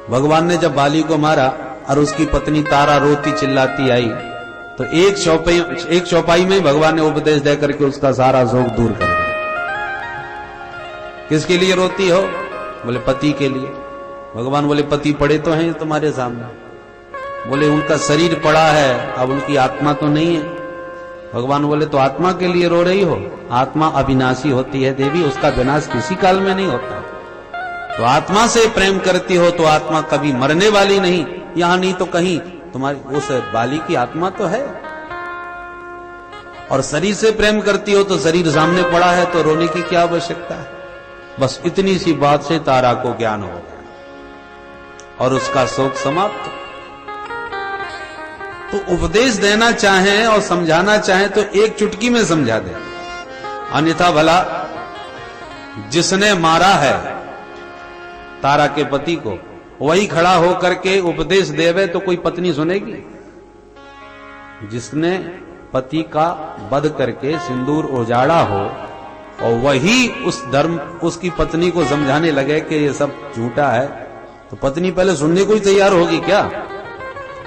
भगवान ने जब बाली को मारा और उसकी पत्नी तारा रोती चिल्लाती आई, तो एक चौपाई में भगवान ने उपदेश दे करके उसका सारा शोक दूर कर दिया। किसके लिए रोती हो? बोले पति के लिए। भगवान बोले पति पड़े तो हैं तुम्हारे सामने। बोले उनका शरीर पड़ा है, अब उनकी आत्मा तो नहीं है। भगवान बोले तो आत्मा के लिए रो रही हो? आत्मा अविनाशी होती है देवी, उसका विनाश किसी काल में नहीं होता। तो आत्मा से प्रेम करती हो तो आत्मा कभी मरने वाली नहीं, यहां नहीं तो कहीं तुम्हारी उस बाली की आत्मा तो है। और शरीर से प्रेम करती हो तो शरीर सामने पड़ा है, तो रोने की क्या आवश्यकता है। बस इतनी सी बात से तारा को ज्ञान हो गया और उसका शोक समाप्त। तो उपदेश देना चाहें और समझाना चाहें तो एक चुटकी में समझा दे, अन्यथा भला जिसने मारा है तारा के पति को, वही खड़ा होकर के उपदेश देवे तो कोई पत्नी सुनेगी? जिसने पति का वध करके सिंदूर उजाड़ा हो और वही उसकी पत्नी को समझाने लगे कि ये सब झूठा है, तो पत्नी पहले सुनने को ही तैयार होगी क्या?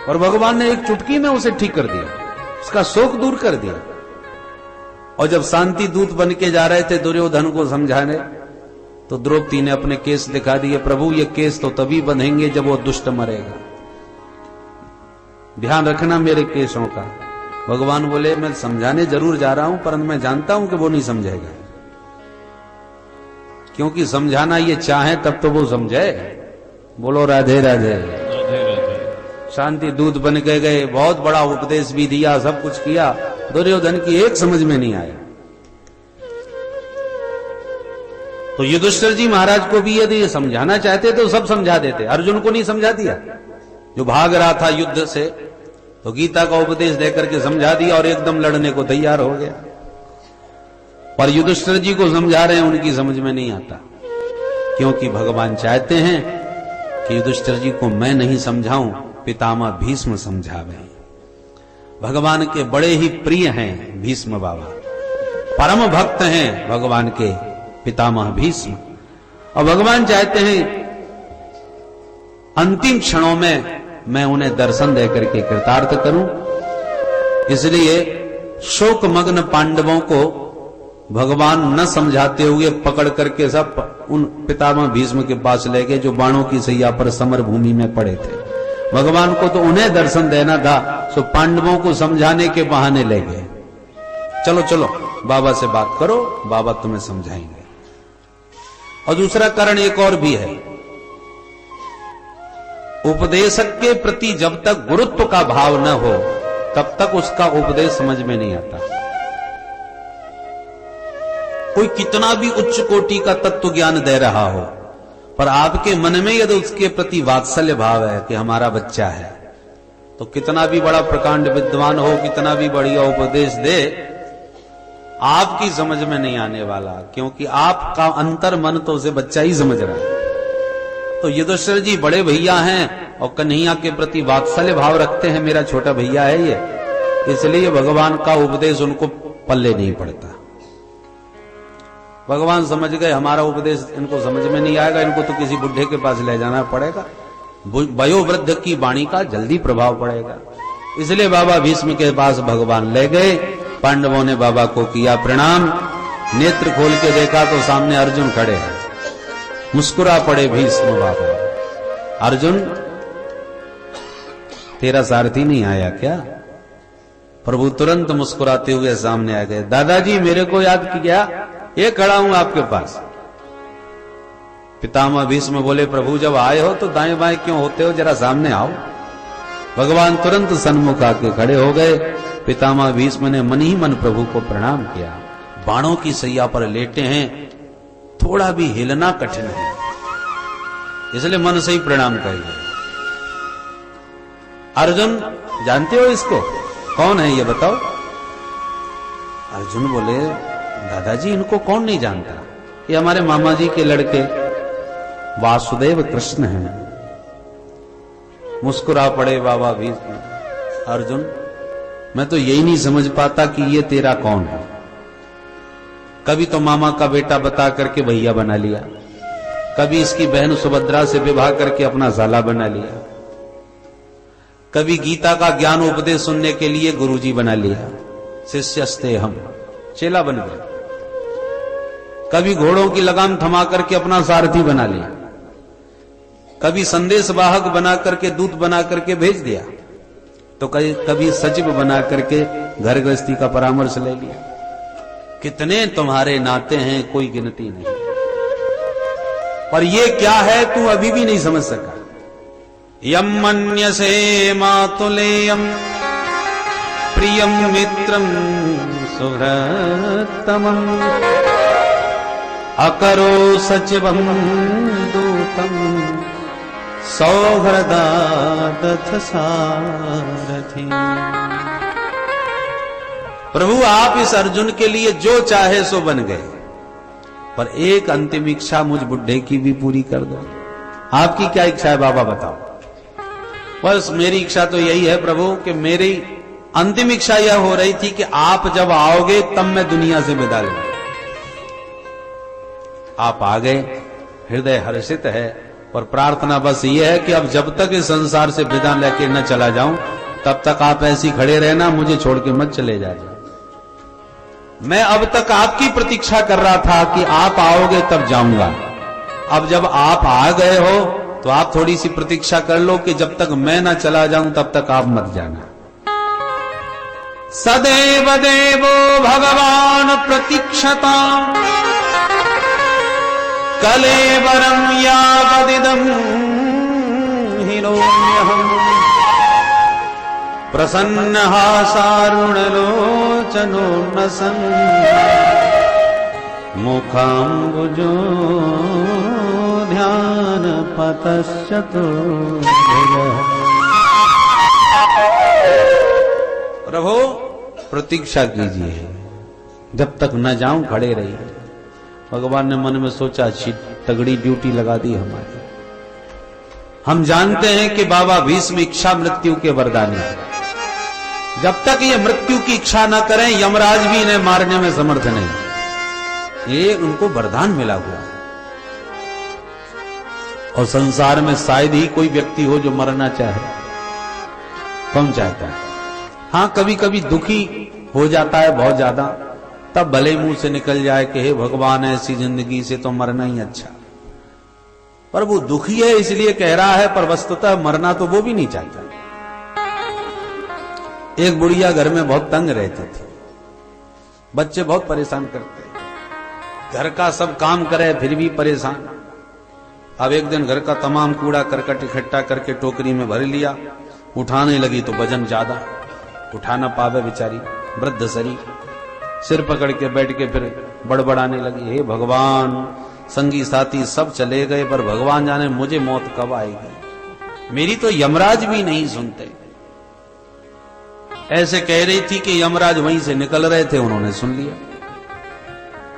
और भगवान ने एक चुटकी में उसे ठीक कर दिया, उसका शोक दूर कर दिया। और जब शांति दूत बन के जा रहे थे दुर्योधन को समझाने, तो द्रौपदी ने अपने केस दिखा दिए। प्रभु ये केस तो तभी बंधेंगे जब वो दुष्ट मरेगा, ध्यान रखना मेरे केसों का। भगवान बोले मैं समझाने जरूर जा रहा हूं, परंतु मैं जानता हूं कि वो नहीं समझेगा, क्योंकि समझाना ये चाहे तब तो वो समझे। बोलो राधे राधे। शांति दूत बन के गए, बहुत बड़ा उपदेश भी दिया, सब कुछ किया, दुर्योधन की एक समझ में नहीं आया। तो युधिष्ठिर जी महाराज को भी यदि समझाना चाहते तो सब समझा देते, अर्जुन को नहीं समझा दिया जो भाग रहा था युद्ध से, तो गीता का उपदेश देकर के समझा दिया और एकदम लड़ने को तैयार हो गया। पर युधिष्ठिर जी को समझा रहे हैं, उनकी समझ में नहीं आता, क्योंकि भगवान चाहते हैं कि युधिष्ठिर जी को मैं नहीं समझाऊं, पितामह भीष्म समझावे। भगवान के बड़े ही प्रिय हैं भीष्म बाबा, परम भक्त हैं भगवान के पितामह भीष्म, और भगवान चाहते हैं अंतिम क्षणों में मैं उन्हें दर्शन देकर के कृतार्थ करूं। इसलिए शोकमग्न पांडवों को भगवान न समझाते हुए पकड़ करके सब उन पितामह भीष्म के पास ले गए जो बाणों की सैया पर समर भूमि में पड़े थे। भगवान को तो उन्हें दर्शन देना था, सो पांडवों को समझाने के बहाने ले गए। चलो चलो बाबा से बात करो, बाबा तुम्हें समझाएंगे। और दूसरा कारण एक और भी है, उपदेशक के प्रति जब तक गुरुत्व का भाव न हो तब तक उसका उपदेश समझ में नहीं आता। कोई कितना भी उच्च कोटि का तत्व ज्ञान दे रहा हो, पर आपके मन में यदि उसके प्रति वात्सल्य भाव है कि हमारा बच्चा है, तो कितना भी बड़ा प्रकांड विद्वान हो, कितना भी बढ़िया उपदेश दे, आपकी समझ में नहीं आने वाला, क्योंकि आपका अंतर मन तो उसे बच्चा ही समझ रहा है। तो युधिष्ठिर जी बड़े भैया हैं और कन्हैया के प्रति वात्सल्य भाव रखते हैं, मेरा छोटा भैया है ये, इसलिए भगवान का उपदेश उनको पल्ले नहीं पड़ता। भगवान समझ गए हमारा उपदेश इनको समझ में नहीं आएगा, इनको तो किसी बुढ़े के पास ले जाना पड़ेगा, वयोवृद्ध की वाणी का जल्दी प्रभाव पड़ेगा। इसलिए बाबा भीष्म के पास भगवान ले गए। पांडवों ने बाबा को किया प्रणाम, नेत्र खोल के देखा तो सामने अर्जुन खड़े हैं। मुस्कुरा पड़े भीष्म बाबा, अर्जुन तेरा सारथी नहीं आया क्या? प्रभु तुरंत मुस्कुराते हुए सामने आ गए। दादाजी मेरे को याद किया, ये खड़ा हूं आपके पास। पितामह भीष्म बोले प्रभु जब आए हो तो दाएं बाएं क्यों होते हो, जरा सामने आओ। भगवान तुरंत सन्मुख आके खड़े हो गए। पितामह भीष्म ने मन ही मन प्रभु को प्रणाम किया। बाणों की सैया पर लेटे हैं, थोड़ा भी हिलना कठिन है, इसलिए मन से ही प्रणाम करिए। अर्जुन जानते हो इसको, कौन है ये बताओ? अर्जुन बोले दादाजी इनको कौन नहीं जानता, ये हमारे मामा जी के लड़के वासुदेव कृष्ण हैं। मुस्कुरा पड़े बाबा भीष्म। अर्जुन मैं तो यही नहीं समझ पाता कि ये तेरा कौन है। कभी तो मामा का बेटा बता करके भैया बना लिया, कभी इसकी बहन सुभद्रा से विवाह करके अपना साला बना लिया, कभी गीता का ज्ञान उपदेश सुनने के लिए गुरुजी बना लिया, शिष्यस्ते हम, चेला बन गया। कभी घोड़ों की लगाम थमा करके अपना सारथी बना लिया, कभी संदेश वाहक बना करके दूत बना करके भेज दिया, तो कभी सचिव बना करके घर गृहस्थी का परामर्श ले लिया। कितने तुम्हारे नाते हैं, कोई गिनती नहीं। पर ये क्या है तू अभी भी नहीं समझ सका। यम मन्यसे मातुलेयम प्रियम मित्रम सुहृत्तमं अकरो सचिवं दूतम सौहृदादथ सारथि। प्रभु आप इस अर्जुन के लिए जो चाहे सो बन गए, पर एक अंतिम इच्छा मुझ बुढ़े की भी पूरी कर दो। आपकी क्या इच्छा है बाबा बताओ। बस मेरी इच्छा तो यही है प्रभु कि मेरी अंतिम इच्छा यह हो रही थी कि आप जब आओगे तब मैं दुनिया से विदा लूंगा। आप आ गए, हृदय हर्षित है, और प्रार्थना बस ये है कि अब जब तक इस संसार से विदा लेके न चला जाऊं तब तक आप ऐसी खड़े रहना, मुझे छोड़ के मत चले जाए। मैं अब तक आपकी प्रतीक्षा कर रहा था कि आप आओगे तब जाऊंगा। अब जब आप आ गए हो तो आप थोड़ी सी प्रतीक्षा कर लो कि जब तक मैं ना चला जाऊं तब तक आप मत जाना। सदैव देवो भगवान प्रतीक्षता कलेवरम यावदिदं हिनोम्यहम् प्रसन्नहासारुणलोचनो न सन् मुखाम्बुजो ध्यानपतश्चतुर्भुजः। प्रभु प्रतीक्षा कीजिए, जब तक न जाऊं खड़े रहिए। भगवान ने मन में सोचा अच्छी तगड़ी ड्यूटी लगा दी हमारी। हम जानते हैं कि बाबा भीष्म इच्छा मृत्यु के वरदानी है। जब तक ये मृत्यु की इच्छा न करें यमराज भी इन्हें मारने में समर्थ नहीं। ये उनको वरदान मिला हुआ है। और संसार में शायद ही कोई व्यक्ति हो जो मरना चाहे। कौन चाहता है? हाँ, कभी कभी दुखी हो जाता है बहुत ज्यादा, तब भले मुंह से निकल जाए कि हे भगवान ऐसी जिंदगी से तो मरना ही अच्छा। पर वो दुखी है इसलिए कह रहा है, पर वस्तुतः मरना तो वो भी नहीं चाहता। एक बुढ़िया घर में बहुत तंग रहती थी, बच्चे बहुत परेशान करते, घर का सब काम करे फिर भी परेशान। अब एक दिन घर का तमाम कूड़ा करकट इकट्ठा करके टोकरी में भर लिया, उठाने लगी तो वजन ज्यादा, उठा ना पावे बेचारी वृद्ध शरीर, सिर पकड़ के बैठ के फिर बड़बड़ाने लगी, हे भगवान संगी साथी सब चले गए पर भगवान जाने मुझे मौत कब आएगी, मेरी तो यमराज भी नहीं सुनते। ऐसे कह रही थी कि यमराज वहीं से निकल रहे थे, उन्होंने सुन लिया।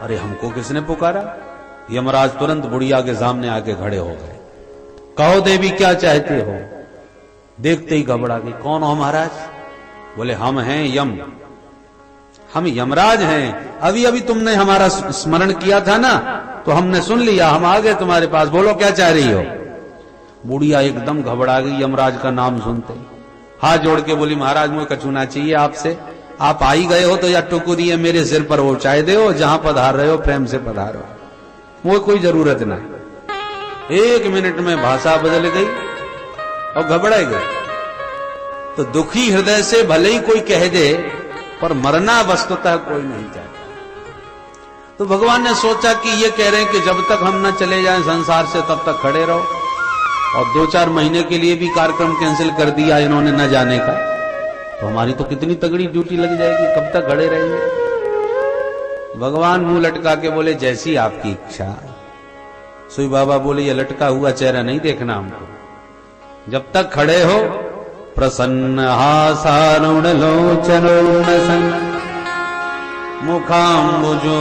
अरे हमको किसने पुकारा? यमराज तुरंत बुढ़िया के सामने आके खड़े हो गए। कहो देवी क्या चाहते हो? देखते ही घबरा गई, कौन हो महाराज? बोले हम हैं यम, हम यमराज हैं। अभी अभी तुमने हमारा स्मरण किया था ना, तो हमने सुन लिया, हम आ गए तुम्हारे पास, बोलो क्या चाह रही हो? बुढ़िया एकदम घबरा गई यमराज का नाम सुनते, हाथ जोड़ के बोली महाराज मुझे कछूना चाहिए आपसे, आप आ ही गए हो तो या टुकड़ी है मेरे सिर पर वो चाय दे, जहां पधार रहे हो प्रेम से पधारो, मुझे कोई जरूरत नहीं। 1 मिनट में भाषा बदल गई और घबराई गई। तो दुखी हृदय से भले ही कोई कह दे, पर मरना वस्तुतः कोई नहीं चाहता। तो भगवान ने सोचा कि ये कह रहे हैं कि जब तक हम न चले जाएं संसार से तब तक खड़े रहो, और 2-4 महीने के लिए भी कार्यक्रम कैंसिल कर दिया इन्होंने न जाने का, तो हमारी तो कितनी तगड़ी ड्यूटी लग जाएगी, कब तक खड़े रहेंगे? भगवान मुंह लटका के बोले जैसी आपकी इच्छा। सुई बाबा बोले ये लटका हुआ चेहरा नहीं देखना हमको, जब तक खड़े हो प्रसन्न हासारुणलोचनो न सन् मुखाम्बुजो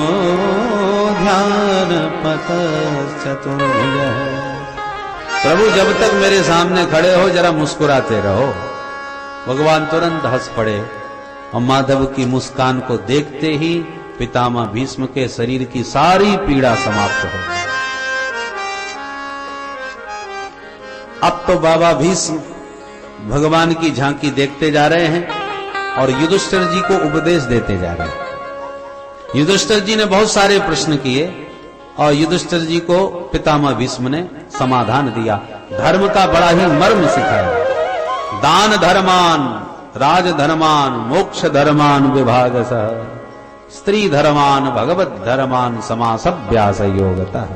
ध्यानपतश्चतुर्भुजः। प्रभु जब तक मेरे सामने खड़े हो जरा मुस्कुराते रहो। भगवान तुरंत हंस पड़े और माधव की मुस्कान को देखते ही पितामह भीष्म के शरीर की सारी पीड़ा समाप्त हो गई। अब तो बाबा भीष्म भगवान की झांकी देखते जा रहे हैं और युधिष्ठिर जी को उपदेश देते जा रहे हैं। युधिष्ठिर जी ने बहुत सारे प्रश्न किए और युधिष्ठिर जी को पितामह भीष्म ने समाधान दिया, धर्म का बड़ा ही मर्म सिखाया। दान धर्मान, राज धर्मान, मोक्ष धर्मान विभागसः, स्त्री धर्मान, भगवत धर्मान, समासभ्यास योगतः।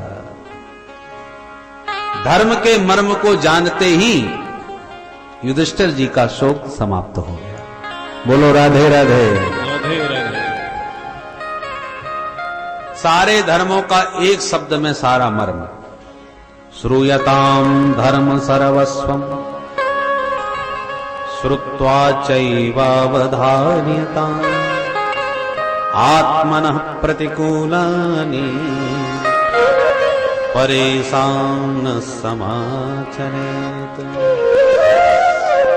धर्म के मर्म को जानते ही युधिष्ठिर जी का शोक समाप्त हो गया। बोलो राधे राधे। राधे राधे। सारे धर्मों का एक शब्द में सारा मर्म। श्रूयताम धर्म सर्वस्वम श्रुत्वा चैवावधार्यताम् आत्मनः प्रतिकूलानि परेशान न समाचरेत।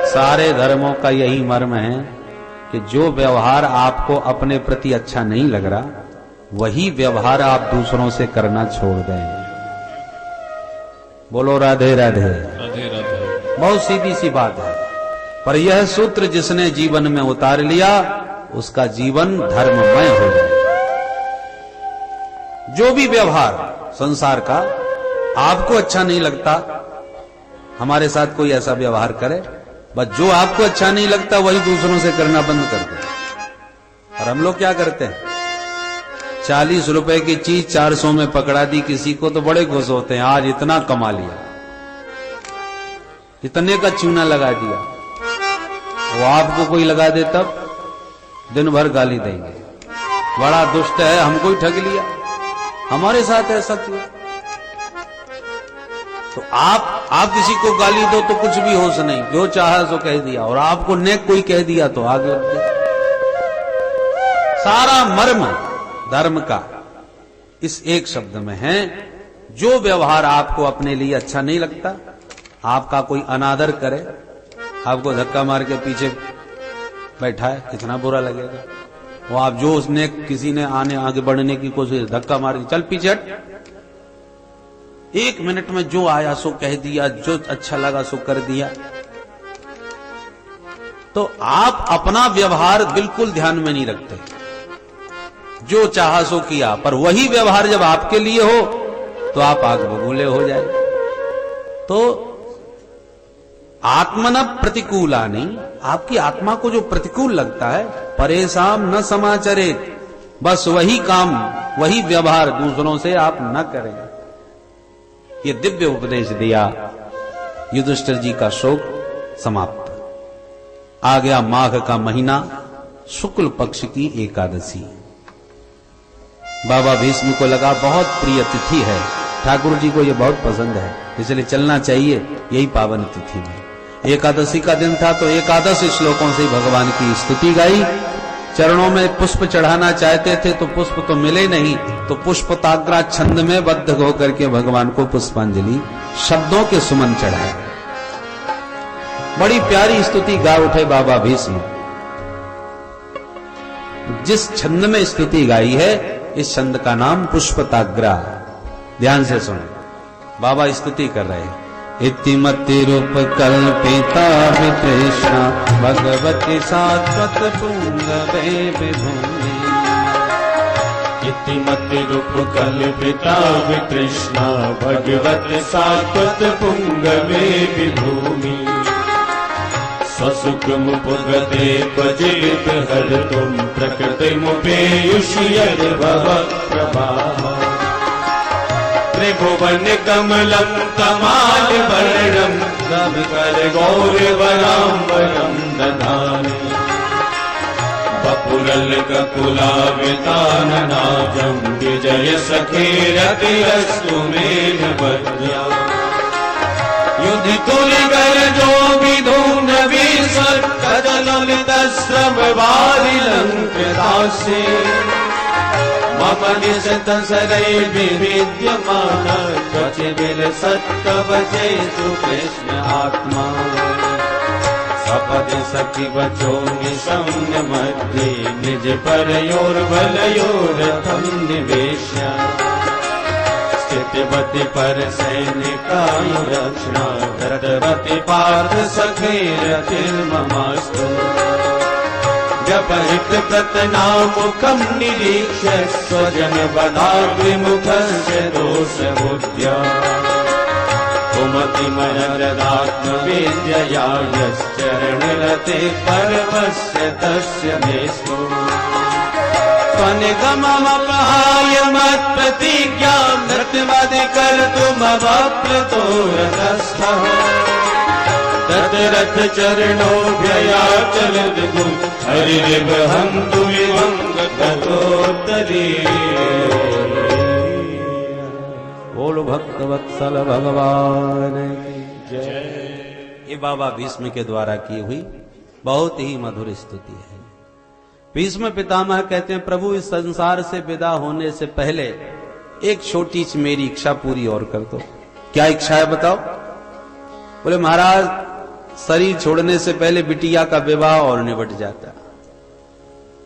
सारे धर्मों का यही मर्म है कि जो व्यवहार आपको अपने प्रति अच्छा नहीं लग रहा, वही व्यवहार आप दूसरों से करना छोड़ दें। बोलो राधे राधे। राधे राधे। बहुत सीधी सी बात है, पर यह सूत्र जिसने जीवन में उतार लिया उसका जीवन धर्ममय हो जाए। जो भी व्यवहार संसार का आपको अच्छा नहीं लगता, हमारे साथ कोई ऐसा व्यवहार करे, बस जो आपको अच्छा नहीं लगता वही दूसरों से करना बंद कर दो। और हम लोग क्या करते हैं, 40 रुपए की चीज 400 में पकड़ा दी किसी को तो बड़े खुश होते हैं, आज इतना कमा लिया, इतने का चूना लगा दिया। वो आपको कोई लगा दे तब दिन भर गाली देंगे, बड़ा दुष्ट है, हमको ही ठग लिया, हमारे साथ ऐसा क्यों। तो आप किसी को गाली दो तो कुछ भी होश नहीं, जो चाहा सो कह दिया, और आपको नेक कोई कह दिया तो आगे लग गया। सारा मर्म धर्म का इस एक शब्द में है। जो व्यवहार आपको अपने लिए अच्छा नहीं लगता, आपका कोई अनादर करे, आपको धक्का मार के पीछे बैठा है, कितना बुरा लगेगा। वो आप जो उसने किसी ने आगे बढ़ने की कोशिश, धक्का मार के चल पीछे हट, 1 मिनट में जो आया सो कह दिया, जो अच्छा लगा सो कर दिया, तो आप अपना व्यवहार बिल्कुल ध्यान में नहीं रखते, जो चाहा सो किया। पर वही व्यवहार जब आपके लिए हो तो आप आग बबूले हो जाए। तो आत्मन प्रतिकूलानि, आपकी आत्मा को जो प्रतिकूल लगता है, परेशान न समाचरेत, बस वही काम वही व्यवहार दूसरों से आप न करें। ये दिव्य उपदेश दिया, युधिष्ठिर जी का शोक समाप्त। आ गया माघ का महीना, शुक्ल पक्ष की एकादशी। बाबा भीष्म को लगा बहुत प्रिय तिथि है, ठाकुर जी को यह बहुत पसंद है, इसलिए चलना चाहिए यही पावन तिथि में। एकादशी का दिन था तो एकादश श्लोकों से भगवान की स्तुति गाई। चरणों में पुष्प चढ़ाना चाहते थे तो पुष्प तो मिले नहीं, तो पुष्पताग्रा छंद में बद्ध होकर के भगवान को पुष्पांजलि शब्दों के सुमन चढ़ाए। बड़ी प्यारी स्तुति गा उठे बाबा भीष्म। जिस छंद में स्तुति गाई है, इस छंद का नाम पुष्पताग्रा। ध्यान से सुने, बाबा स्तुति कर रहे हैं। इतिमति रूप कल्पिता वितृष्णा भगवती शाश्वत पुंगवे विभूमि। इतिमति रूप कल्पिता वितृष्णा भगवती शाश्वत पुंगवे विभूमि। स्वसुख मुपगते पजित हर तुम प्रकृति मुपेयुष्यद भव प्रभाः। त्रिभुवन कमलम कमाल वर्णम रव कर गौरवराम्बरम दधाने। बपुरल ककुलाविताननाजम विजय सखेरतिरस्तु मेन वज्या। युधि तुलिगर जो विधून विसर कजललित श्रम वारिलंकृतासे। मम निशत सरै विविद्यमान त्वचिविल सत्कवचे सुकृष्ण आत्मा। सपदि सखि वचो निशम्य मध्ये निज परयोर्बलयोरथं निवेश्य। स्थित सत्यवती पर सैनिकाय रक्षणा धृतवती पार्थ सखे रतिर्ममास्तु जपहित प्रतनामुखं निरीक्ष्य स्वजन वधाग्विमुखस्य दोष बुद्ध्या कुमति महरदात्मवेद्यया यश्चरणरते पर्वस्य तस्य मेस्तु त्वनिगममपहाय मत्प्रतिज्ञां नृत्यमदि कर्तुमवाप्यतो रतस्थः तत्रथ चरणोऽभ्ययाचल विभुं हरिर्विहन्तु विभङ्गतोत्तरी। बोलो भक्तवत्सल भगवान की जय। ये बाबा भीष्म के द्वारा की हुई बहुत ही मधुर स्तुति है। भीष्म पितामह कहते हैं, प्रभु इस संसार से विदा होने से पहले एक छोटी सी मेरी इच्छा पूरी और कर दो। क्या इच्छा है बताओ? बोले महाराज शरीर छोड़ने से पहले बिटिया का विवाह और निपट जाता,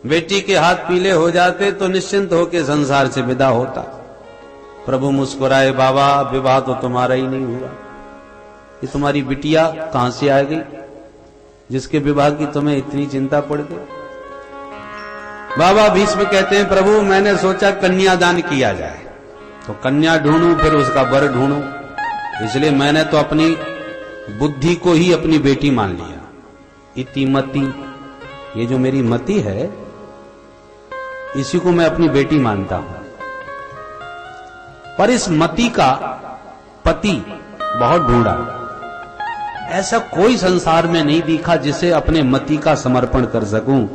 बेटी के हाथ पीले हो जाते तो निश्चिंत होकर संसार से विदा होता। प्रभु मुस्कुराए, बाबा विवाह तो तुम्हारा ही नहीं हुआ, ये तुम्हारी बिटिया कहां से आ गई जिसके विवाह की तुम्हें इतनी चिंता पड़ गई? बाबा भीष्म कहते हैं, प्रभु मैंने सोचा कन्यादान किया जाए, तो कन्या ढूंढूं फिर उसका वर ढूंढूं, इसलिए मैंने तो अपनी बुद्धि को ही अपनी बेटी मान लिया। इति मति, ये जो मेरी मति है इसी को मैं अपनी बेटी मानता हूं। पर इस मति का पति बहुत ढूंढा, ऐसा कोई संसार में नहीं दिखा जिसे अपने मति का समर्पण कर सकूं,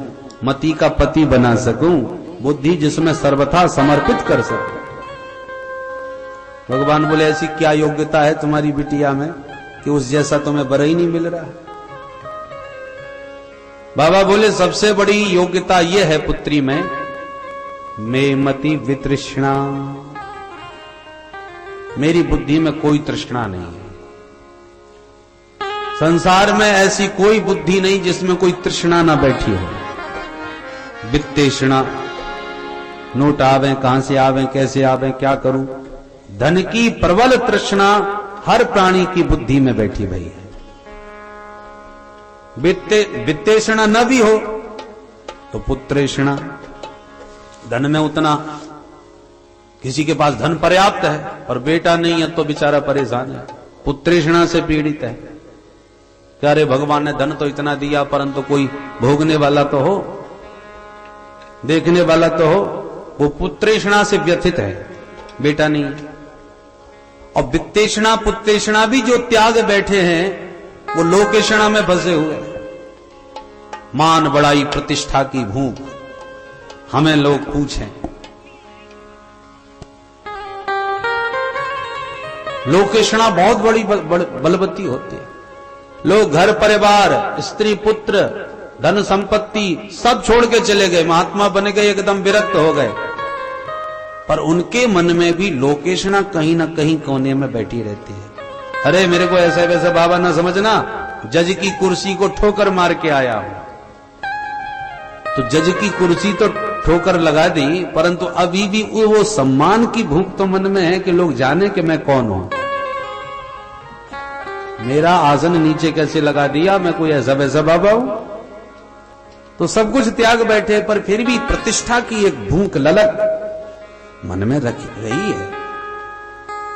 मति का पति बना सकूं, बुद्धि जिसमें सर्वथा समर्पित कर सकूं। भगवान बोले, ऐसी क्या योग्यता है तुम्हारी बिटिया में कि उस जैसा तुम्हें वर ही नहीं मिल रहा है? बाबा बोले, सबसे बड़ी योग्यता यह है पुत्री में, मे मति वितृष्णा, मेरी बुद्धि में कोई तृष्णा नहीं है। संसार में ऐसी कोई बुद्धि नहीं जिसमें कोई तृष्णा ना बैठी हो। वित्तेषणा, नोट आवे कहां से आवे, कैसे आवे, क्या करूं, धन की प्रबल तृष्णा हर प्राणी की बुद्धि में बैठी भई है। वित्तेषणा न भी हो तो पुत्रेषणा, धन में उतना, किसी के पास धन पर्याप्त है और बेटा नहीं है तो बेचारा परेशान है, पुत्रेषणा से पीड़ित है। क्या रे भगवान ने धन तो इतना दिया परंतु कोई भोगने वाला तो हो, देखने वाला तो हो, वो पुत्रेषणा से व्यथित है, बेटा नहीं है। और वित्तेषणा पुत्रेषणा भी जो त्याग बैठे हैं वो लोकेषणा में फंसे हुए हैं। मान बड़ाई प्रतिष्ठा की भूख, हमें लोग पूछें, लोकेषणा बहुत बड़ी बलवती होती है। लोग घर परिवार, स्त्री पुत्र, धन संपत्ति सब छोड़ के चले गए, महात्मा बन गए, एकदम विरक्त हो गए, पर उनके मन में भी लोकेषणा कहीं ना कहीं कोने में बैठी रहती है। अरे मेरे को ऐसा वैसा बाबा ना समझना, जज की कुर्सी को ठोकर मार के आया हूं। तो जज की कुर्सी तो ठोकर लगा दी, परंतु अभी भी वो सम्मान की भूख तो मन में है कि लोग जाने कि मैं कौन हूं। मेरा आसन नीचे कैसे लगा दिया, मैं कोई ऐसा वैसा बाबा हूं। तो सब कुछ त्याग बैठे, पर फिर भी प्रतिष्ठा की एक भूख, ललक मन में रखी रही है।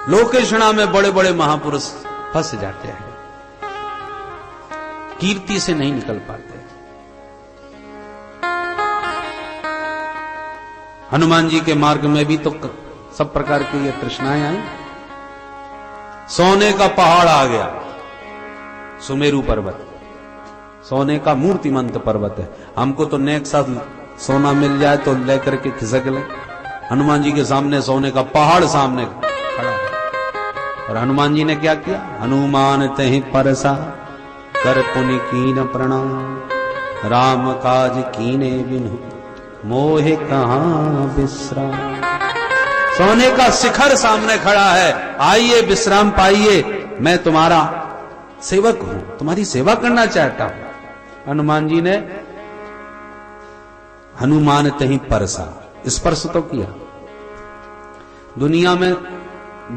लोकेषणा में बड़े बड़े महापुरुष फंस जाते हैं, कीर्ति से नहीं निकल पाते। हनुमान जी के मार्ग में भी तो सब प्रकार की ये तृष्णाएं आई। सोने का पहाड़ आ गया, सुमेरु पर्वत, सोने का मूर्तिमंत पर्वत है। हमको तो नेक साथ सोना मिल जाए तो लेकर के खिसक ले। हनुमान जी के सामने सोने का पहाड़ सामने खड़ा है, और हनुमान जी ने क्या किया? हनुमान तहि परसा कर पुनि कीन प्रणाम, राम काज कीने बिनु मोहे कहां विश्राम। सोने का शिखर सामने खड़ा है, आइए विश्राम पाइए, मैं तुम्हारा सेवक हूं, तुम्हारी सेवा करना चाहता हूं। हनुमान जी ने हनुमान तहि परसा, स्पर्श तो किया। दुनिया में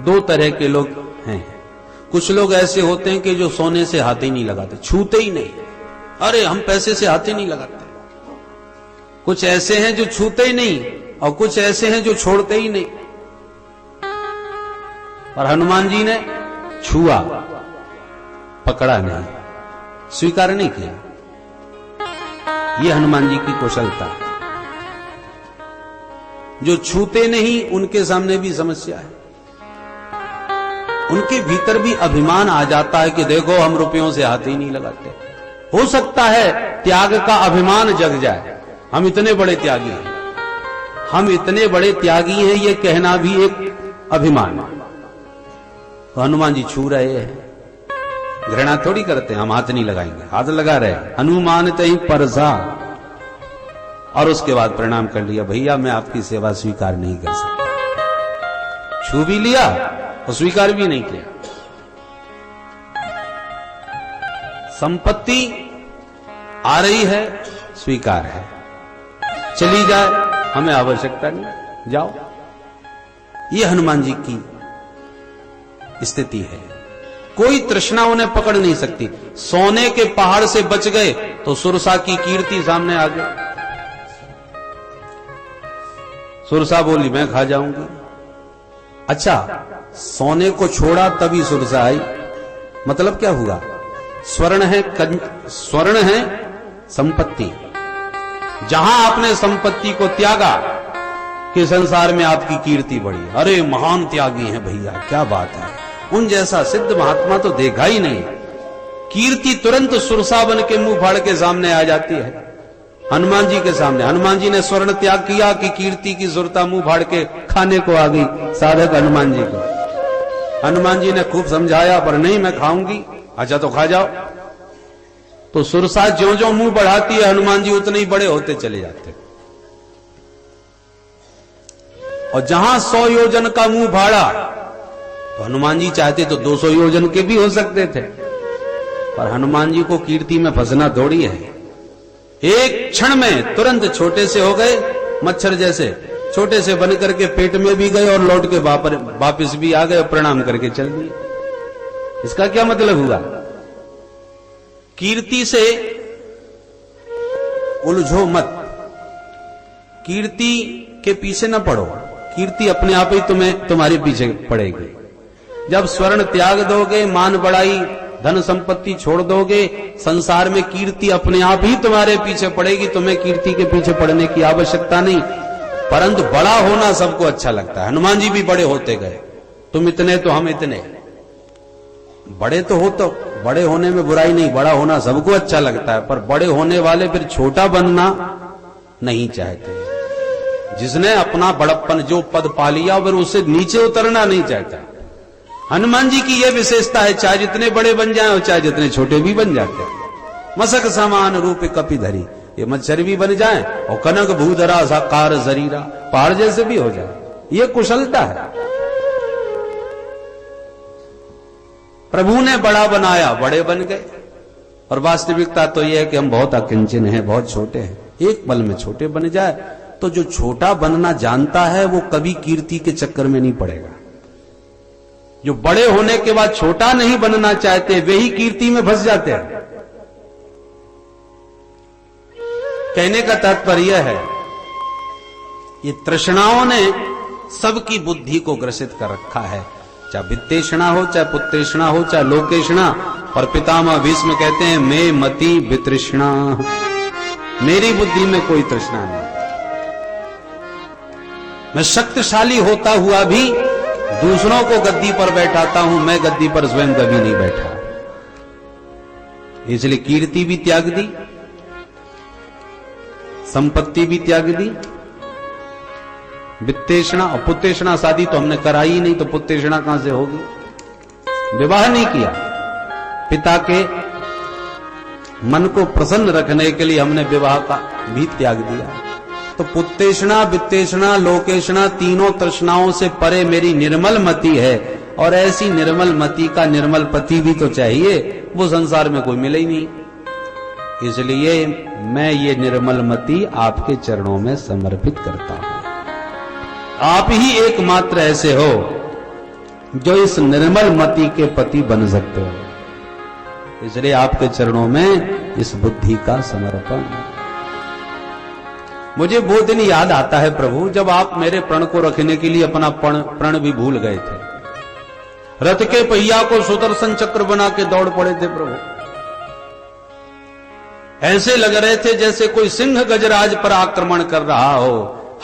दो तरह के लोग हैं। कुछ लोग ऐसे होते हैं कि जो सोने से हाथ ही नहीं लगाते, छूते ही नहीं, अरे हम पैसे से हाथ ही नहीं लगाते। कुछ ऐसे हैं जो छूते ही नहीं, और कुछ ऐसे हैं जो छोड़ते ही नहीं। और हनुमान जी ने छुआ, पकड़ा नहीं, स्वीकार नहीं किया। यह हनुमान जी की कुशलता। जो छूते नहीं उनके सामने भी समस्या है, उनके भीतर भी अभिमान आ जाता है कि देखो हम रुपयों से हाथ ही नहीं लगाते। हो सकता है त्याग का अभिमान जग जाए, हम इतने बड़े त्यागी हैं, हम इतने बड़े त्यागी हैं, ये कहना भी एक अभिमान है। तो हनुमान जी छू रहे हैं, घृणा थोड़ी करते हैं, हम हाथ नहीं लगाएंगे, हाथ लगा रहे हैं। हनुमान तई परसा, और उसके बाद प्रणाम कर लिया, भैया मैं आपकी सेवा स्वीकार नहीं कर सकता। छू भी लिया और स्वीकार भी नहीं किया। संपत्ति आ रही है, स्वीकार है, चली जाए हमें आवश्यकता नहीं, जाओ। ये हनुमान जी की स्थिति है। कोई तृष्णा उन्हें पकड़ नहीं सकती। सोने के पहाड़ से बच गए तो सुरसा की कीर्ति सामने आ गई। सुरसा बोली मैं खा जाऊंगी। अच्छा, सोने को छोड़ा तभी सुरसा आई, मतलब क्या हुआ? स्वर्ण है संपत्ति। जहां आपने संपत्ति को त्यागा कि संसार में आपकी कीर्ति बढ़ी। अरे महान त्यागी हैं भैया, क्या बात है, उन जैसा सिद्ध महात्मा तो देखा ही नहीं। कीर्ति तुरंत सुरसा बन के मुंह फाड़ के सामने आ जाती है हनुमान जी के सामने। हनुमान जी ने स्वर्ण त्याग किया कि कीर्ति की सुरता मुंह फाड़ के खाने को आ गई साधक हनुमान जी को। हनुमान जी ने खूब समझाया, पर नहीं मैं खाऊंगी। अच्छा तो खा जाओ। तो सुरसा ज्यों ज्यों मुंह बढ़ाती है हनुमान जी उतने ही बड़े होते चले जाते। और जहां 100 योजन का मुंह फाड़ा तो हनुमान जी चाहते तो 200 योजन के भी हो सकते थे, पर हनुमान जी को कीर्ति में फंसना थोड़ी है। एक क्षण में तुरंत छोटे से हो गए, मच्छर जैसे छोटे से बन करके पेट में भी गए और लौट के वापस भी आ गए और प्रणाम करके चल दिए। इसका क्या मतलब हुआ? कीर्ति से उलझो मत, कीर्ति के पीछे न पड़ो, कीर्ति अपने आप ही तुम्हारे पीछे पड़ेगी। जब स्वर्ण त्याग दोगे, मान बढ़ाई, धन संपत्ति छोड़ दोगे, संसार में कीर्ति अपने आप ही तुम्हारे पीछे पड़ेगी। तुम्हें कीर्ति के पीछे पड़ने की आवश्यकता नहीं। परंतु बड़ा होना सबको अच्छा लगता है। हनुमान जी भी बड़े होते गए, तुम इतने तो हम इतने। बड़े तो हो, तो बड़े होने में बुराई नहीं, बड़ा होना सबको अच्छा लगता है, पर बड़े होने वाले फिर छोटा बनना नहीं चाहते। जिसने अपना बड़प्पन जो पद पा लिया फिर उससे नीचे उतरना नहीं चाहता। हनुमान जी की यह विशेषता है, चाहे जितने बड़े बन जाएं और चाहे जितने छोटे भी बन जाते हैं। मसक समान रूप कपिधरी, ये मच्छर भी बन जाएं और कनक भूधरा साकार शरीरा, पहाड़ जैसे भी हो जाए, ये कुशलता है। प्रभु ने बड़ा बनाया, बड़े बन गए। और वास्तविकता तो यह है कि हम बहुत अकिंचन हैं, बहुत छोटे हैं। एक पल में छोटे बन जाए तो जो छोटा बनना जानता है वो कभी कीर्ति के चक्कर में नहीं पड़ेगा। जो बड़े होने के बाद छोटा नहीं बनना चाहते वे ही कीर्ति में फंस जाते हैं। कहने का तात्पर्य है, ये तृष्णाओं ने सबकी बुद्धि को ग्रसित कर रखा है। चाहे वित्तेषणा हो, चाहे पुत्तेषणा हो, चाहे लोकेषणा। पर पितामह भीष्म कहते हैं, मैं मति वितृष्णा, मेरी बुद्धि में कोई तृष्णा नहीं। मैं शक्तिशाली होता हुआ भी दूसरों को गद्दी पर बैठाता हूं, मैं गद्दी पर स्वयं कभी नहीं बैठा। इसलिए कीर्ति भी त्याग दी, संपत्ति भी त्याग दी। वित्तेषणा और पुत्तेषणा, शादी तो हमने कराई ही नहीं तो पुत्तेषणा कहां से होगी? विवाह नहीं किया, पिता के मन को प्रसन्न रखने के लिए हमने विवाह का भी त्याग दिया। तो पुत्तेषणा, वित्तेषणा, लोकेषणा, तीनों तृष्णाओं से परे मेरी निर्मल मति है। और ऐसी निर्मल मति का निर्मल पति भी तो चाहिए, वो संसार में कोई मिले ही नहीं। इसलिए मैं ये निर्मल मति आपके चरणों में समर्पित करता हूं। आप ही एकमात्र ऐसे हो जो इस निर्मल मति के पति बन सकते हो। इसलिए आपके चरणों में इस बुद्धि का समर्पण। मुझे वो दिन याद आता है प्रभु जब आप मेरे प्रण को रखने के लिए अपना प्रण भी भूल गए थे। रथ के पहिया को सुदर्शन चक्र बना के दौड़ पड़े थे प्रभु। ऐसे लग रहे थे जैसे कोई सिंह गजराज पर आक्रमण कर रहा हो।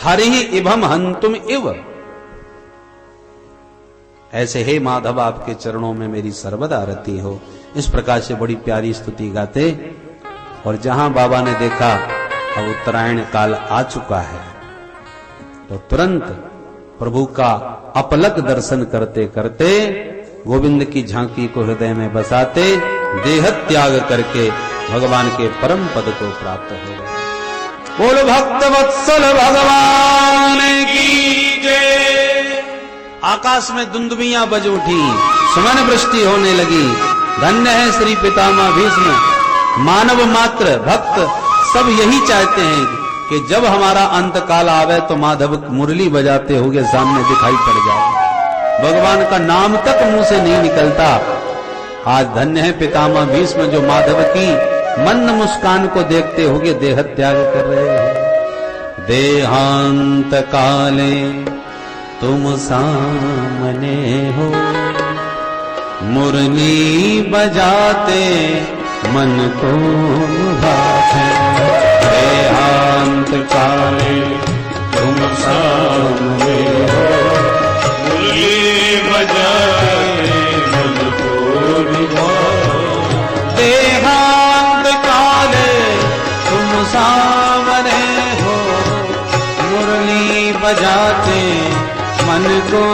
हरि इभम हंतुम इव। ऐसे हे माधव आपके चरणों में मेरी सर्वदा रति हो। इस प्रकार से बड़ी प्यारी स्तुति गाते। और जहां बाबा ने देखा अब उत्तरायण काल आ चुका है, तो तुरंत प्रभु का अपलक दर्शन करते करते गोविंद की झांकी को हृदय में बसाते देह त्याग करके भगवान के परम पद को प्राप्त हो गए। बोल भक्त वत्सल भगवान की जय। आकाश में दुंदुबियां बज उठी, सुमन वृष्टि होने लगी। धन्य है श्री पितामह भीष्म। मानव मात्र भक्त सब यही चाहते हैं कि जब हमारा अंत काल आवे तो माधव मुरली बजाते हुए सामने दिखाई पड़ जाए। भगवान का नाम तक मुंह से नहीं निकलता। आज धन्य है पितामह भीष्म जो माधव की मंद मुस्कान को देखते हुए देह त्याग कर रहे हैं। देहांत काले तुम सामने हो, मुरली बजाते मन को भाते। देहांत काले तुम सामने हो, मुरली बजाते मन को भाते। देहांत काले तुम सामने हो, मुरली बजाते मन को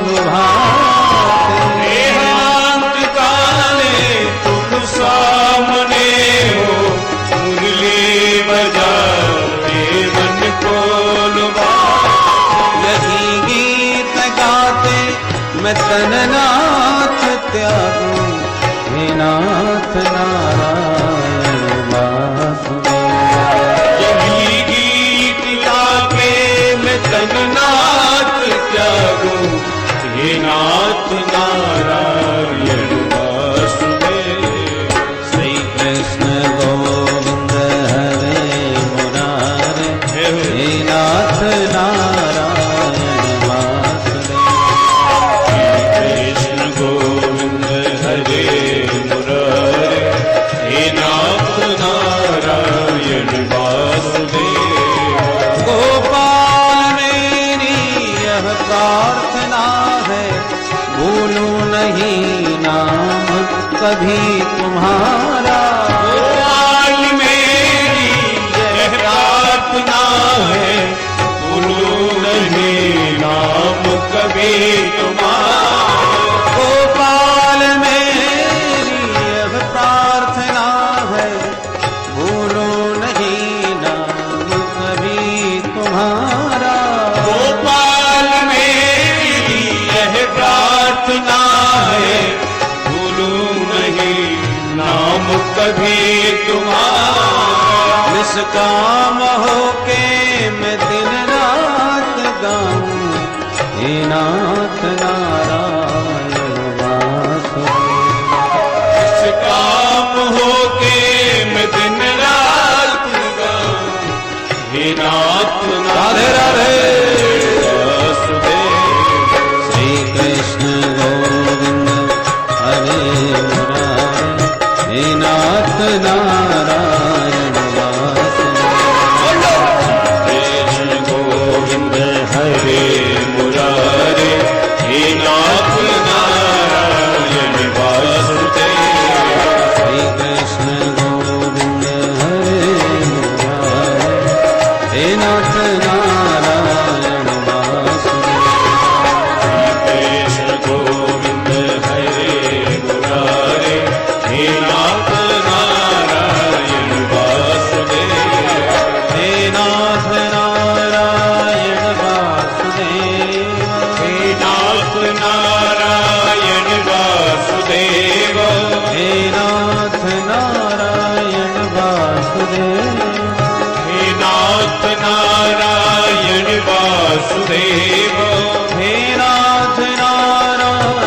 लुभाते। देहांत काले तुम सामने हो, मुरली बजाते मन को लुभाते। यही गीत गाते मैं तननाथ त्यागूं, हे नाथ नारायण वासुदेवा। यही गीत गाके मैं तननाथ त्यागूं, हे नाथ नारायण वासुदेव। श्री कृष्ण गोविंद हरे मुरारे, हे नाथ नारायण वासुदेवा। कृष्ण गोविंद हरे मुरारे, हे नाथ नारायण वासुदेव। गोपाल मेरी यह प्रार्थना है, भूलूं नहीं नाम कभी तुम्हारा। गोपाल मेरी यह प्रार्थना है, भूलूं नहीं नाम कभी तुम्हारा। गोपाल मेरी यह प्रार्थना है, भूलूं नहीं नाम कभी तुम्हारा। गोपाल मेरी यह प्रार्थना है, भूलूं नहीं नाम कभी तुम्हारा। निष्काम होके मैं दिन रात गाऊं, हे नाथ नारायण वासुदेवा। इस काम होके मैं दिन रात गाऊं, हे नाथ राधे राधे। वासुदेव। श्री कृष्ण गोविंद हरे मुरारे, हे नाथ नारायण वासुदेवा। कृष्ण गोविंद हरे मुरारे, हे नाथ नारायण वासुदेव। श्री कृष्ण गोविंद हरे मुरारे, हे नाथ नारायण वासुदेवा। कृष्ण गोविंद हरे मुरारे, हे नाथ नारायण वासुदेव। हे नाथ नारायण वासुदेवा। हे नाथ नारायण वासुदेव। हे नाथ नारायण वासुदेवा। हे नाथ नारायण वासुदेव। हे नाथ नारायण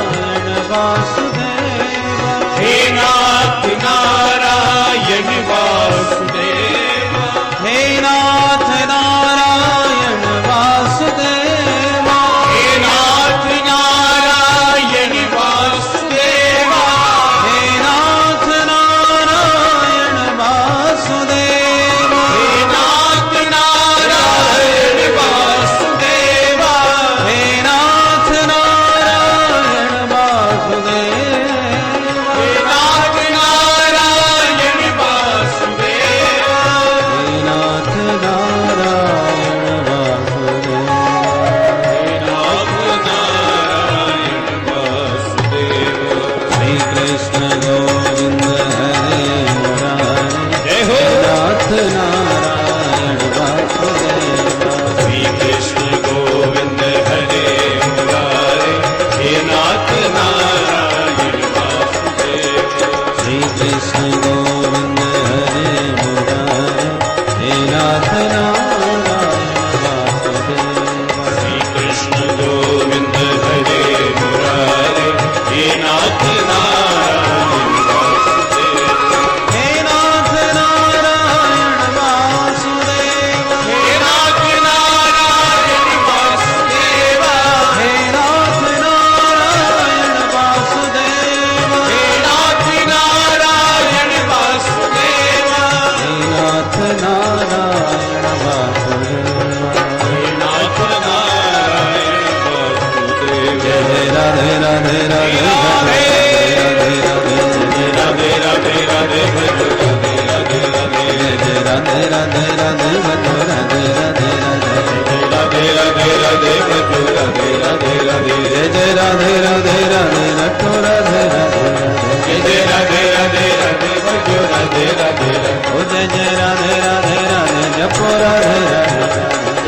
जपो राधे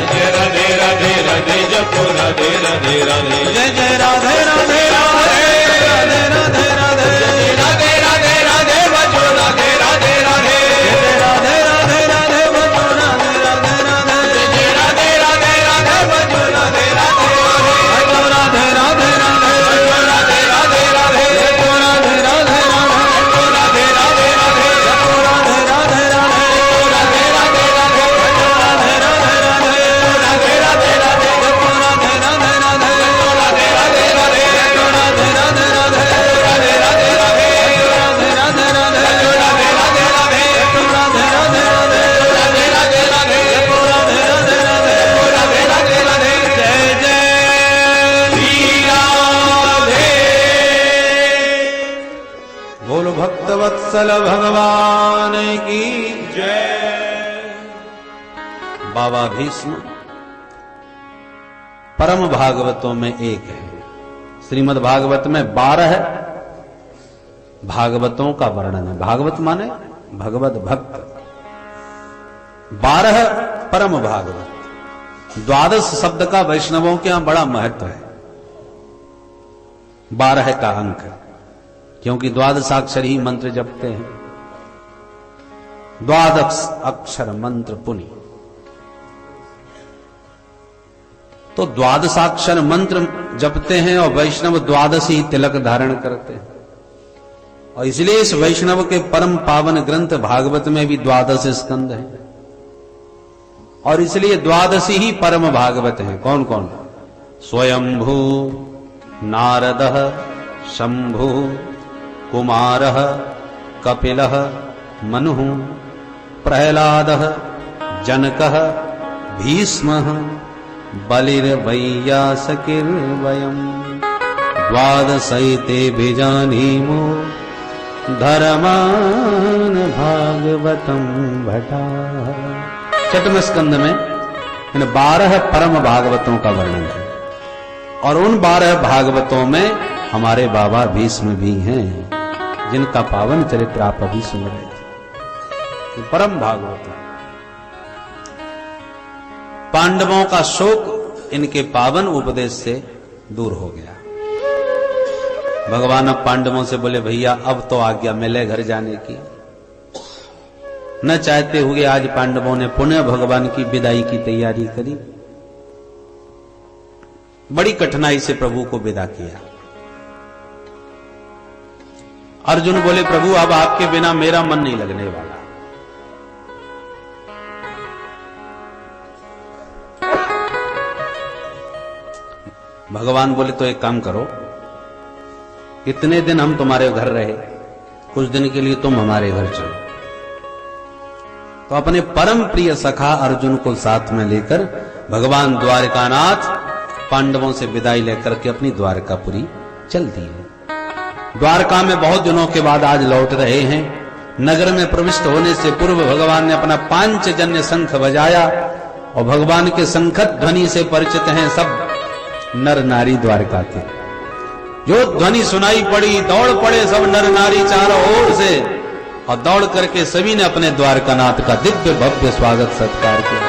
जय राधे राधे राधे जपो राधे राधे राधे जय जय राधे राधे राधे राधे राधे राधे राधे राधे राधे बजो राधे राधे राधे जय राधे राधे राधे बजो राधे राधे राधे जय राधे राधे राधे बजो राधे राधे बजो राधे राधे राधे बजो राधे राधे राधे जपो राधे राधे राधे बजो राधे राधे राधे जपो राधे राधे राधे राधे राधे राधे बजो राधे राधे राधे राधे राधे राधे जपो राधे राधे राधे राधे राधे राधे बजो राधे राधे राधे राधे राधे राधे राधे राधे राधे बजो राधे राधे राधे जपो राधे राधे राधे राधे राधे राधे जपो राधे राधे राधे राधे राधे राधे जय जय श्री राधे बोलो भक्तवत्सल भगवान की जय बाबा भीष्म परम भागवतों में एक है। श्रीमद् भागवत में 12 भागवतों का वर्णन है। भागवत माने भगवत भक्त। 12 परम भागवत। 12 शब्द का वैष्णवों के यहां बड़ा महत्व है। 12 का अंक है क्योंकि 12 अक्षर ही मंत्र जपते हैं। 12 अक्षर मंत्र पुनि, तो 12 अक्षर मंत्र जपते हैं और वैष्णव 12 ही तिलक धारण करते हैं। और इसलिए इस वैष्णव के परम पावन ग्रंथ भागवत में भी 12 स्कंद हैं और इसलिए 12 ही परम भागवत हैं। कौन कौन? स्वयंभू, नारदः, शंभु, कुमारः, कपिलः, मनुः, प्रहलादः, जनकः, भीष्मः, बलिर्वैयासकिर्वयम् 12 बीजानीमो धर्मान भागवतम भटा। छठवें स्कंद में इन 12 परम भागवतों का वर्णन है और उन 12 भागवतों में हमारे बाबा भीष्म भी हैं जिनका पावन चरित्र आप अभी सुन रहे थे। ये परम भागवत है। पांडवों का शोक इनके पावन उपदेश से दूर हो गया। भगवान अब पांडवों से बोले भैया अब तो आज्ञा मिले घर जाने की। न चाहते हुए आज पांडवों ने पुनः भगवान की विदाई की तैयारी करी। बड़ी कठिनाई से प्रभु को विदा किया। अर्जुन बोले प्रभु अब आपके बिना मेरा मन नहीं लगने वाला। भगवान बोले तो एक काम करो, कितने दिन हम तुम्हारे घर रहे, कुछ दिन के लिए तुम हमारे घर चलो। तो अपने परम प्रिय सखा अर्जुन को साथ में लेकर भगवान द्वारकानाथ पांडवों से विदाई लेकर के अपनी द्वारकापुरी चल दिए। द्वारका में बहुत दिनों के बाद आज लौट रहे हैं। नगर में प्रविष्ट होने से पूर्व भगवान ने अपना पांचजन्य शंख बजाया और भगवान के शंखत ध्वनि से परिचित हैं सब नर नारी द्वारका के। जो ध्वनि सुनाई पड़ी दौड़ पड़े सब नर नारी चारों ओर से और दौड़ करके सभी ने अपने द्वारकानाथ का दिव्य भव्य स्वागत सत्कार किया।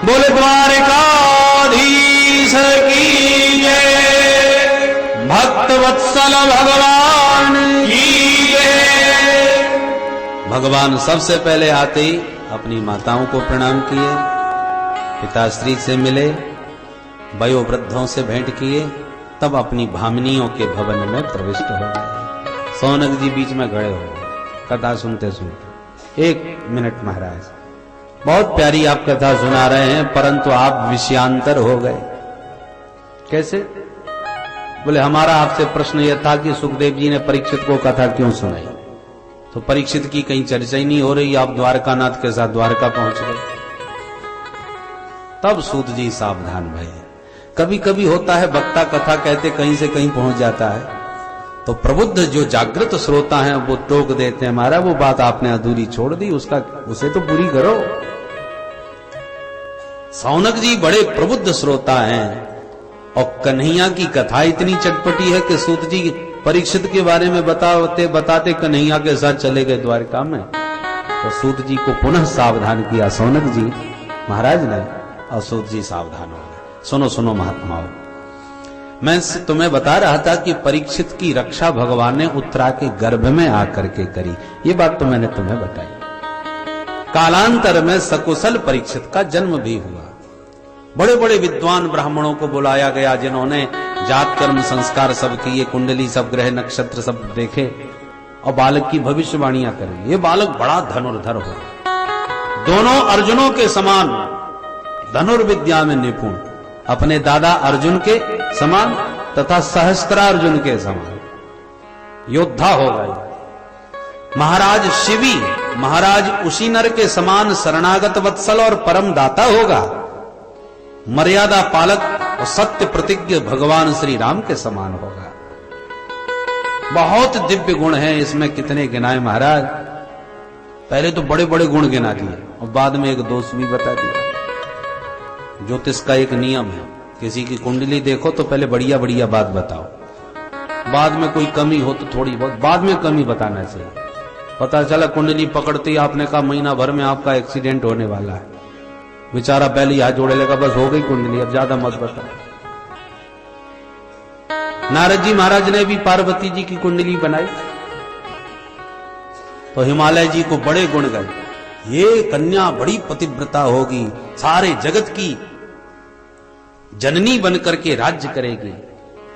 बोले द्वारकाधीश की जय, भक्त वत्सल भगवान की जय। भगवान सबसे पहले आते ही अपनी माताओं को प्रणाम किए, पिताश्री से मिले, वयोवृद्धों से भेंट किए, तब अपनी भामिनियों के भवन में प्रविष्ट हो गए। सौनक जी बीच में खड़े हो गए कथा सुनते सुनते। 1 मिनट महाराज, बहुत प्यारी आप कथा सुना रहे हैं परंतु आप विषयांतर हो गए। कैसे? बोले हमारा आपसे प्रश्न यह था कि सुखदेव जी ने परीक्षित को कथा क्यों सुनाई, तो परीक्षित की कहीं चर्चा ही नहीं हो रही, आप द्वारकानाथ के साथ द्वारका पहुंच गए। तब सूत जी सावधान भये। कभी कभी होता है वक्ता कथा कहते कहीं से कहीं पहुंच जाता है तो प्रबुद्ध जो जागृत श्रोता हैं वो टोक देते हैं, हमारा वो बात आपने अधूरी छोड़ दी, उसे तो पूरी करो। सौनक जी बड़े प्रबुद्ध श्रोता हैं और कन्हैया की कथा इतनी चटपटी है कि सूत जी परीक्षित के बारे में बताते बताते कन्हैया के साथ चले गए द्वारका में। तो सूत जी को पुनः सावधान किया सौनक जी महाराज ने, और सूत जी सावधान हो गए। सुनो सुनो महात्माओं, मैं तुम्हें बता रहा था कि परीक्षित की रक्षा भगवान ने उत्तरा के गर्भ में आकर के करी। ये बात तो मैंने तुम्हें बताई। कालांतर में सकुशल परीक्षित का जन्म भी हुआ। बड़े बड़े विद्वान ब्राह्मणों को बुलाया गया, जिन्होंने जात कर्म संस्कार सब किए, कुंडली सब, ग्रह नक्षत्र सब देखे और बालक की भविष्यवाणियां करी। ये बालक बड़ा धनुर्धर हो, दोनों अर्जुनों के समान धनुर्विद्या में निपुण, अपने दादा अर्जुन के समान तथा सहस्त्रार्जुन के समान योद्धा हो गए। महाराज शिवी महाराज उशीनर के समान शरणागत वत्सल और परम दाता होगा। मर्यादा पालक और सत्य प्रतिज्ञ भगवान श्री राम के समान होगा। बहुत दिव्य गुण हैं इसमें, कितने गिनाए महाराज। पहले तो बड़े बड़े गुण गिना दिए और बाद में एक दोष भी बता दिया। ज्योतिष का एक नियम है, किसी की कुंडली देखो तो पहले बढ़िया बढ़िया बात बताओ, बाद में कोई कमी हो तो थोड़ी बहुत बाद में कमी बताना चाहिए। पता चला कुंडली पकड़ते ही आपने कहा महीना भर में आपका एक्सीडेंट होने वाला है, बेचारा पहले हाथ जोड़े लगा, बस हो गई कुंडली, अब ज्यादा मत बताओ। नारद जी महाराज ने भी पार्वती जी की कुंडली बनाई तो हिमालय जी को बड़े गुण गए, ये कन्या बड़ी पतिव्रता होगी, सारे जगत की जननी बनकर के राज्य करेगी,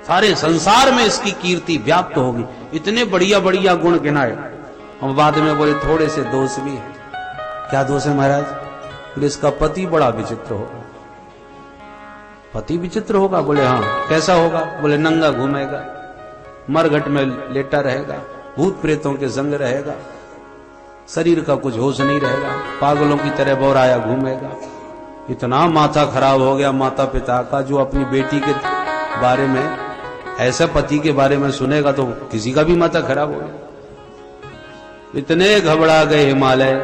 सारे संसार में इसकी कीर्ति व्याप्त होगी। इतने बढ़िया बढ़िया गुण गिनाए और बाद में बोले थोड़े से दोष भी है। क्या दोष है महाराज? बोले इसका पति बड़ा विचित्र होगा। पति विचित्र होगा? बोले हाँ। कैसा होगा? बोले नंगा घूमेगा, मरघट में लेटा रहेगा, भूत प्रेतों के संग रहेगा, शरीर का कुछ होश नहीं रहेगा, पागलों की तरह बौराया घूमेगा। इतना माथा खराब हो गया माता पिता का, जो अपनी बेटी के बारे में, ऐसे पति के बारे में सुनेगा तो किसी का भी माथा खराब हो गया। इतने घबरा गए हिमालय,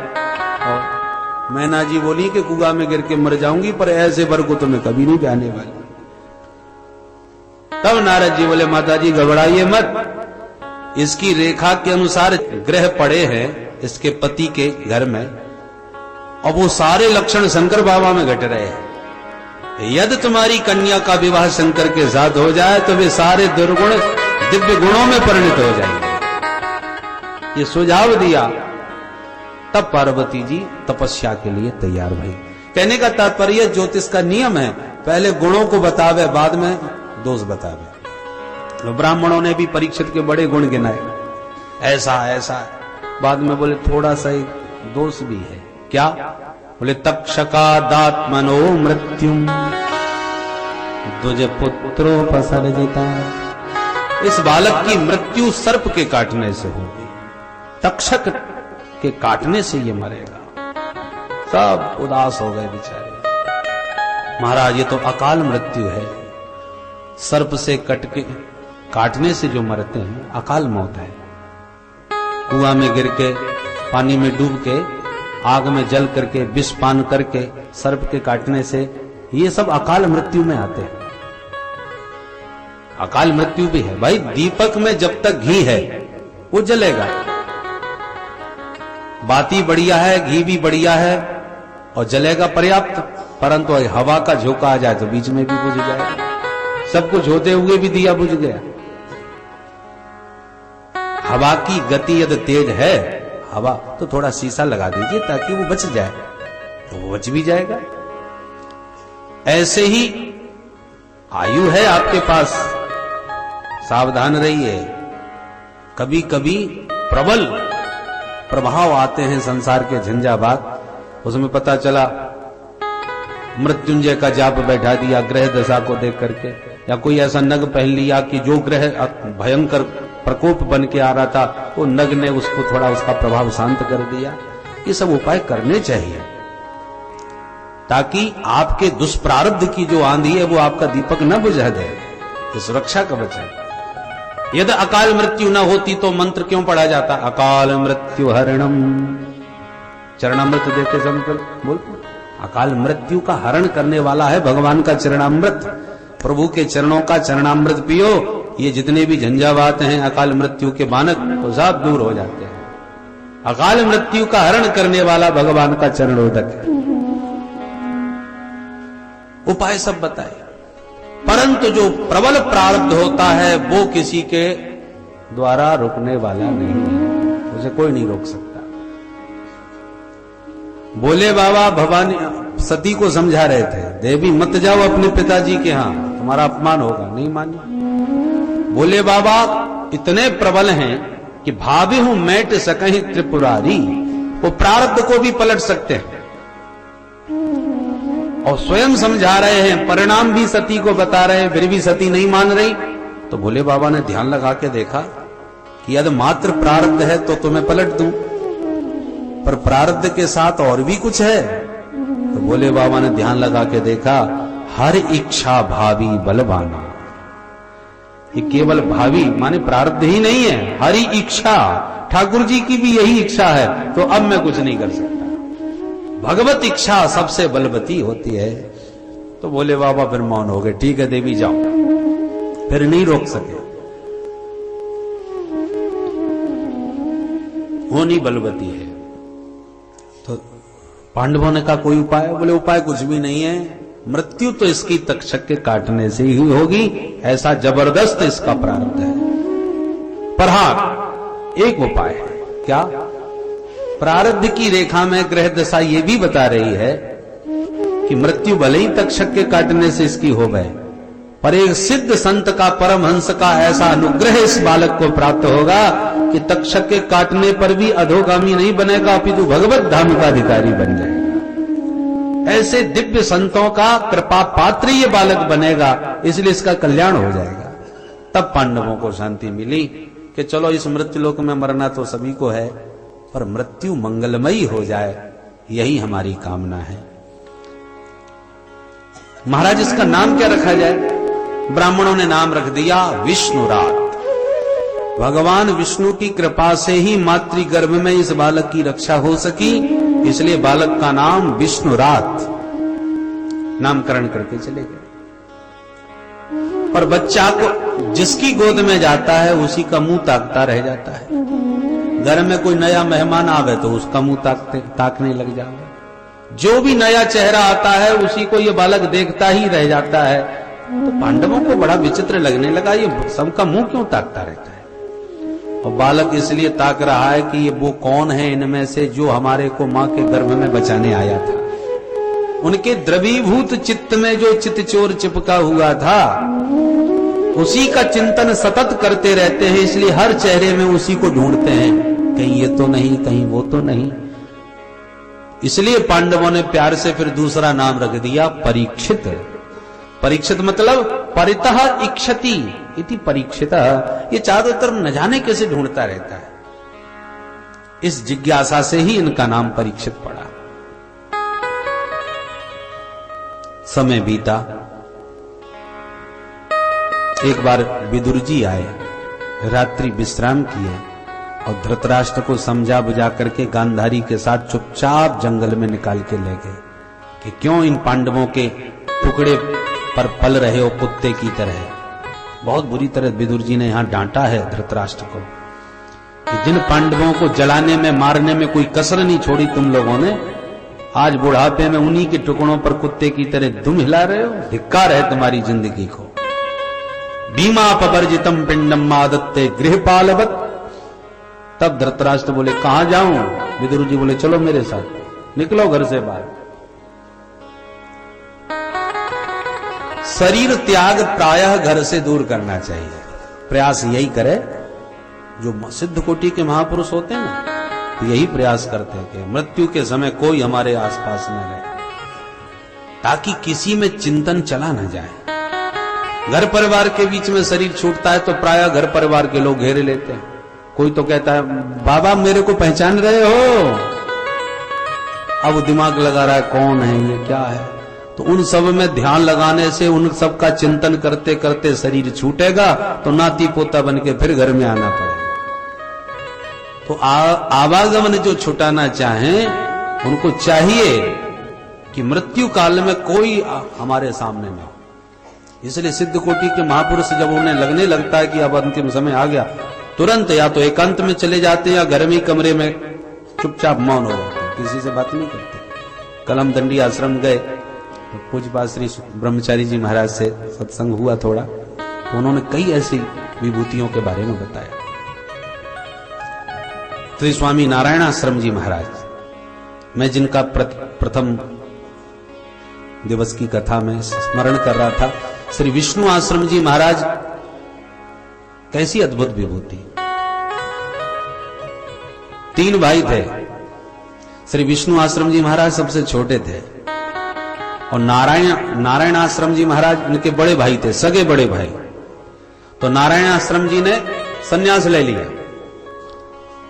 और मैना जी बोली कि कुआं में गिर के मर जाऊंगी, पर ऐसे वर को तो मैं कभी नहीं ब्याने वाली। तब नारद जी बोले माता जी घबराइए मत, इसकी रेखा के अनुसार ग्रह पड़े हैं इसके पति के घर में, और वो सारे लक्षण शंकर बाबा में घट रहे हैं। यदि तुम्हारी कन्या का विवाह शंकर के साथ हो जाए तो वे सारे दुर्गुण दिव्य गुणों में परिणत हो जाएंगे। ये सुझाव दिया। तब पार्वती जी तपस्या के लिए तैयार भई। कहने का तात्पर्य ज्योतिष का नियम है, पहले गुणों को बतावे, बाद में दोष बतावे। तो ब्राह्मणों ने भी परीक्षित के बड़े गुण गिनाए, ऐसा ऐसा, बाद में बोले थोड़ा सा एक दोष भी है। क्या? बोले तक्षकादात्मनो मृत्युम द्विज पुत्रोपसर्जिता। इस बालक की मृत्यु सर्प के काटने से होगी, तक्षक के काटने से ये मरेगा। सब उदास हो गए बेचारे। महाराज ये तो अकाल मृत्यु है, सर्प से काटने से जो मरते हैं अकाल मौत है। कुआं में गिर के, पानी में डूब के, आग में जल करके, विष पान करके, सर्प के काटने से, ये सब अकाल मृत्यु में आते हैं। अकाल मृत्यु भी है भाई। दीपक में जब तक घी है वो जलेगा, बाती बढ़िया है, घी भी बढ़िया है और जलेगा पर्याप्त, परंतु हवा का झोंका आ जाए तो बीच में भी बुझ जाएगा। सब कुछ होते हुए भी दिया बुझ गया। हवा की गति यदि तेज है, हवा, तो थोड़ा शीशा लगा दीजिए ताकि वो बच जाए, तो वो बच भी जाएगा। ऐसे ही आयु है आपके पास, सावधान रहिए। कभी कभी प्रबल प्रभाव आते हैं संसार के झंझावात, उसमें पता चला मृत्युंजय का जाप बैठा दिया ग्रह दशा को देख करके, या कोई ऐसा नग पहन लिया कि जो ग्रह भयंकर प्रकोप बन के आ रहा था वो नग ने उसको थोड़ा उसका प्रभाव शांत कर दिया। ये सब उपाय करने चाहिए ताकि आपके दुष्प्रारब्ध की जो आंधी है वो आपका दीपक न बुझा दे, ये सुरक्षा कवच है। यदि अकाल मृत्यु न होती तो मंत्र क्यों पढ़ा जाता? अकाल मृत्यु हरणम, चरणामृत देते संकल्प बोल, अकाल मृत्यु का हरण करने वाला है भगवान का चरणामृत। प्रभु के चरणों का चरणामृत पियो, ये जितने भी झंझावात हैं अकाल मृत्यु के बानक वो सब दूर हो जाते हैं। अकाल मृत्यु का हरण करने वाला भगवान का चरणोदक है। उपाय सब बताए, परंतु जो प्रबल प्रारब्ध होता है वो किसी के द्वारा रुकने वाला नहीं है, उसे कोई नहीं रोक सकता। बोले बाबा भवानी सती को समझा रहे थे, देवी मत जाओ अपने पिताजी के यहां, तुम्हारा अपमान होगा, नहीं मानी। बोले बाबा इतने प्रबल हैं कि भाभी हूं मैट सकहीं त्रिपुरारी, वो प्रारब्ध को भी पलट सकते हैं और स्वयं समझा रहे हैं, परिणाम भी सती को बता रहे हैं, फिर भी सती नहीं मान रही। तो भोले बाबा ने ध्यान लगा के देखा कि यदि मात्र प्रारब्ध है तो तुम्हें पलट दूं, पर प्रारब्ध के साथ और भी कुछ है। तो भोले बाबा ने ध्यान लगा के देखा, हर इच्छा भावी बलवाना। ये केवल भावी माने प्रारब्ध ही नहीं है, हरि इच्छा, ठाकुर जी की भी यही इच्छा है, तो अब मैं कुछ नहीं कर सकता। भगवत इच्छा सबसे बलवती होती है। तो भोले बाबा फिर मौन हो गए, ठीक है देवी जाओ, फिर नहीं रोक सके, होनी बलवती है। तो पांडवों ने कहा कोई उपाय? बोले उपाय कुछ भी नहीं है, मृत्यु तो इसकी तक्षक के काटने से ही होगी, ऐसा जबरदस्त इसका प्रारब्ध है। पर हां एक उपाय है। क्या? प्रारब्ध की रेखा में ग्रह दशा ये भी बता रही है कि मृत्यु भले ही तक्षक के काटने से इसकी हो गए, पर एक सिद्ध संत का, परमहंस का ऐसा अनुग्रह इस बालक को प्राप्त होगा कि तक्षक के काटने पर भी अधोगामी नहीं बनेगा, अपितु भगवत धाम का अधिकारी बन जाएगा। ऐसे दिव्य संतों का कृपा पात्र ये बालक बनेगा, इसलिए इसका कल्याण हो जाएगा। तब पांडवों को शांति मिली कि चलो इस मृत्यु लोक में मरना तो सभी को है, पर मृत्यु मंगलमयी हो जाए, यही हमारी कामना है। महाराज इसका नाम क्या रखा जाए? ब्राह्मणों ने नाम रख दिया विष्णुरात। भगवान विष्णु की कृपा से ही मातृगर्भ में इस बालक की रक्षा हो सकी, इसलिए बालक का नाम विष्णुरात नामकरण करके चले गए। पर बच्चा को जिसकी गोद में जाता है उसी का मुंह ताकता रह जाता है। घर में कोई नया मेहमान आवे तो उसका मुंह ताकने लग जाओगे। जो भी नया चेहरा आता है उसी को ये बालक देखता ही रह जाता है। तो पांडवों को बड़ा विचित्र लगने लगा, ये सबका मुंह क्यों ताकता रहता है? और बालक इसलिए ताक रहा है कि ये वो कौन है इनमें से जो हमारे को मां के गर्भ में बचाने आया था। उनके द्रवीभूत चित्त में जो चित्तचोर चिपका हुआ था उसी का चिंतन सतत करते रहते हैं, इसलिए हर चेहरे में उसी को ढूंढते हैं, कहीं ये तो नहीं, कहीं वो तो नहीं। इसलिए पांडवों ने प्यार से फिर दूसरा नाम रख दिया परीक्षित। परीक्षित मतलब परितः इक्षति इति परीक्षित। ये चारों तरफ न जाने कैसे ढूंढता रहता है, इस जिज्ञासा से ही इनका नाम परीक्षित पड़ा। समय बीता। एक बार विदुर जी आए, रात्रि विश्राम किए और धृतराष्ट्र को समझा बुझा करके गांधारी के साथ चुपचाप जंगल में निकाल के ले गए कि क्यों इन पांडवों के टुकड़े पर पल रहे हो कुत्ते की तरह। बहुत बुरी तरह विदुर जी ने यहां डांटा है धृतराष्ट्र को कि जिन पांडवों को जलाने में मारने में कोई कसर नहीं छोड़ी तुम लोगों ने, आज बुढ़ापे में उन्हीं के टुकड़ों पर कुत्ते की तरह दुम हिला रहे हो। धिक्कार है तुम्हारी जिंदगी को। भीमापवर्जितम पिंडम मादत्ते गृहपालवत। तब धृतराष्ट्र बोले कहां जाऊं? विदुर जी बोले चलो मेरे साथ, निकलो घर से बाहर। शरीर त्याग प्रायः घर से दूर करना चाहिए। प्रयास यही करे, जो सिद्ध कोटि के महापुरुष होते हैं ना, तो यही प्रयास करते हैं कि मृत्यु के समय कोई हमारे आसपास न रहे, ताकि किसी में चिंतन चला न जाए। घर परिवार के बीच में शरीर छूटता है तो प्रायः घर परिवार के लोग घेरे लेते हैं। कोई तो कहता है बाबा मेरे को पहचान रहे हो? अब दिमाग लगा रहा है कौन है ये, क्या है। तो उन सब में ध्यान लगाने से, उन सब का चिंतन करते करते शरीर छूटेगा तो नाती पोता बन के फिर घर में आना पड़ेगा। तो आवागमन जो छुटाना चाहें उनको चाहिए कि मृत्यु काल में कोई हमारे सामने ना हो। इसलिए सिद्ध कोटि के महापुरुष जब उन्हें लगने लगता है कि अब अंतिम समय आ गया, तुरंत या तो एकांत में चले जाते हैं या घर में कमरे में चुपचाप मौन हो जाते, किसी से बात नहीं करते। कल हम दंडी आश्रम गए तो पूज्यपाद श्री ब्रह्मचारी जी महाराज से सत्संग हुआ थोड़ा, तो उन्होंने कई ऐसी विभूतियों के बारे में बताया। श्री स्वामी नारायणाश्रम जी महाराज, मैं जिनका प्रथम दिवस की कथा में स्मरण कर रहा था, श्री विष्णु आश्रम जी महाराज, कैसी अद्भुत विभूति। 3 भाई थे। श्री विष्णु आश्रम जी महाराज सबसे छोटे थे और नारायण आश्रम जी महाराज इनके बड़े भाई थे, सगे बड़े भाई। तो नारायण आश्रम जी ने सन्यास ले लिया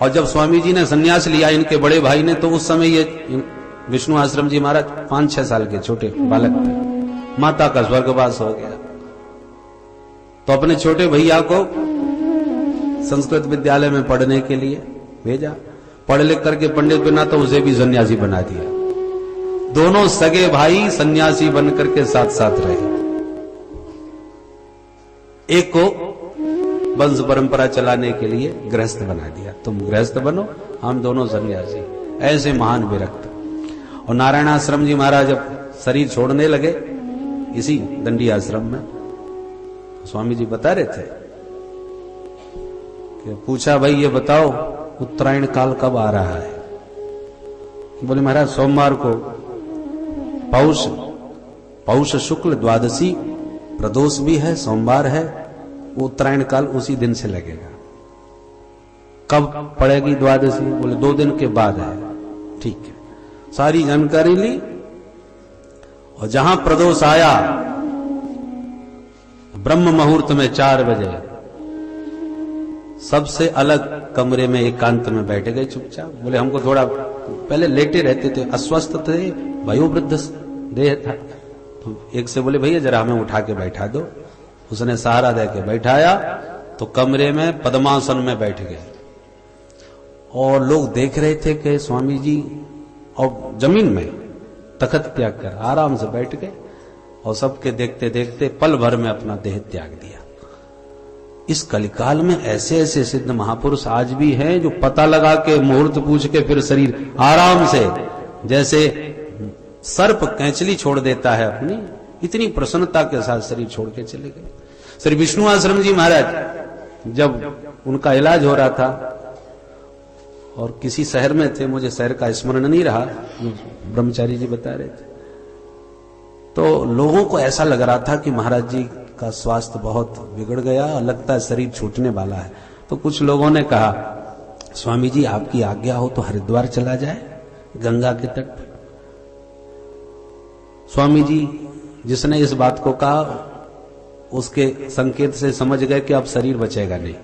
और जब स्वामी जी ने सन्यास लिया इनके बड़े भाई ने, तो उस समय ये विष्णु आश्रम जी महाराज 5-6 साल के छोटे बालक थे। माता का स्वर्गवास हो गया तो अपने छोटे भैया को संस्कृत विद्यालय में पढ़ने के लिए भेजा। पढ़ लिख करके पंडित बना तो उसे भी सन्यासी बना दिया। दोनों सगे भाई सन्यासी बन करके साथ साथ रहे। एक को वंश परंपरा चलाने के लिए गृहस्थ बना दिया, तुम गृहस्थ बनो, हम दोनों सन्यासी। ऐसे महान विरक्त। और नारायण आश्रम जी महाराज जब शरीर छोड़ने लगे इसी दंडी आश्रम में, स्वामी जी बता रहे थे कि पूछा, भाई ये बताओ उत्तरायण काल कब आ रहा है? बोले महाराज सोमवार को पौष शुक्ल द्वादशी प्रदोष भी है, सोमवार है, वो उत्तरायण काल उसी दिन से लगेगा। कब पड़ेगी द्वादशी? बोले 2 दिन के बाद है। ठीक है, सारी जानकारी ली और जहां प्रदोष आया ब्रह्म मुहूर्त में 4 बजे सबसे अलग कमरे में एकांत में बैठ गए चुपचाप। बोले हमको थोड़ा, पहले लेटे रहते थे, अस्वस्थ थे, वयोवृद्ध देह था, तो एक से बोले भैया जरा हमें उठा के बैठा दो। उसने सहारा दे के बैठाया तो कमरे में पद्मासन में बैठ गए और लोग देख रहे थे कि स्वामी जी, और जमीन में तखत त्याग कर आराम से बैठ गए और सबके देखते देखते पल भर में अपना देह त्याग दिया। इस कलिकाल में ऐसे ऐसे सिद्ध महापुरुष आज भी हैं जो पता लगा के मुहूर्त पूछ के फिर शरीर आराम से, जैसे सर्प कैंचली छोड़ देता है अपनी, इतनी प्रसन्नता के साथ शरीर छोड़ के चले गए। श्री विष्णु आश्रम जी महाराज जब उनका इलाज हो रहा था और किसी शहर में थे, मुझे शहर का स्मरण नहीं रहा, ब्रह्मचारी जी बता रहे थे, तो लोगों को ऐसा लग रहा था कि महाराज जी का स्वास्थ्य बहुत बिगड़ गया और लगता है शरीर छूटने वाला है। तो कुछ लोगों ने कहा, स्वामी जी आपकी आज्ञा हो तो हरिद्वार चला जाए, गंगा के तट पर। स्वामी जी जिसने इस बात को कहा उसके संकेत से समझ गए कि अब शरीर बचेगा नहीं,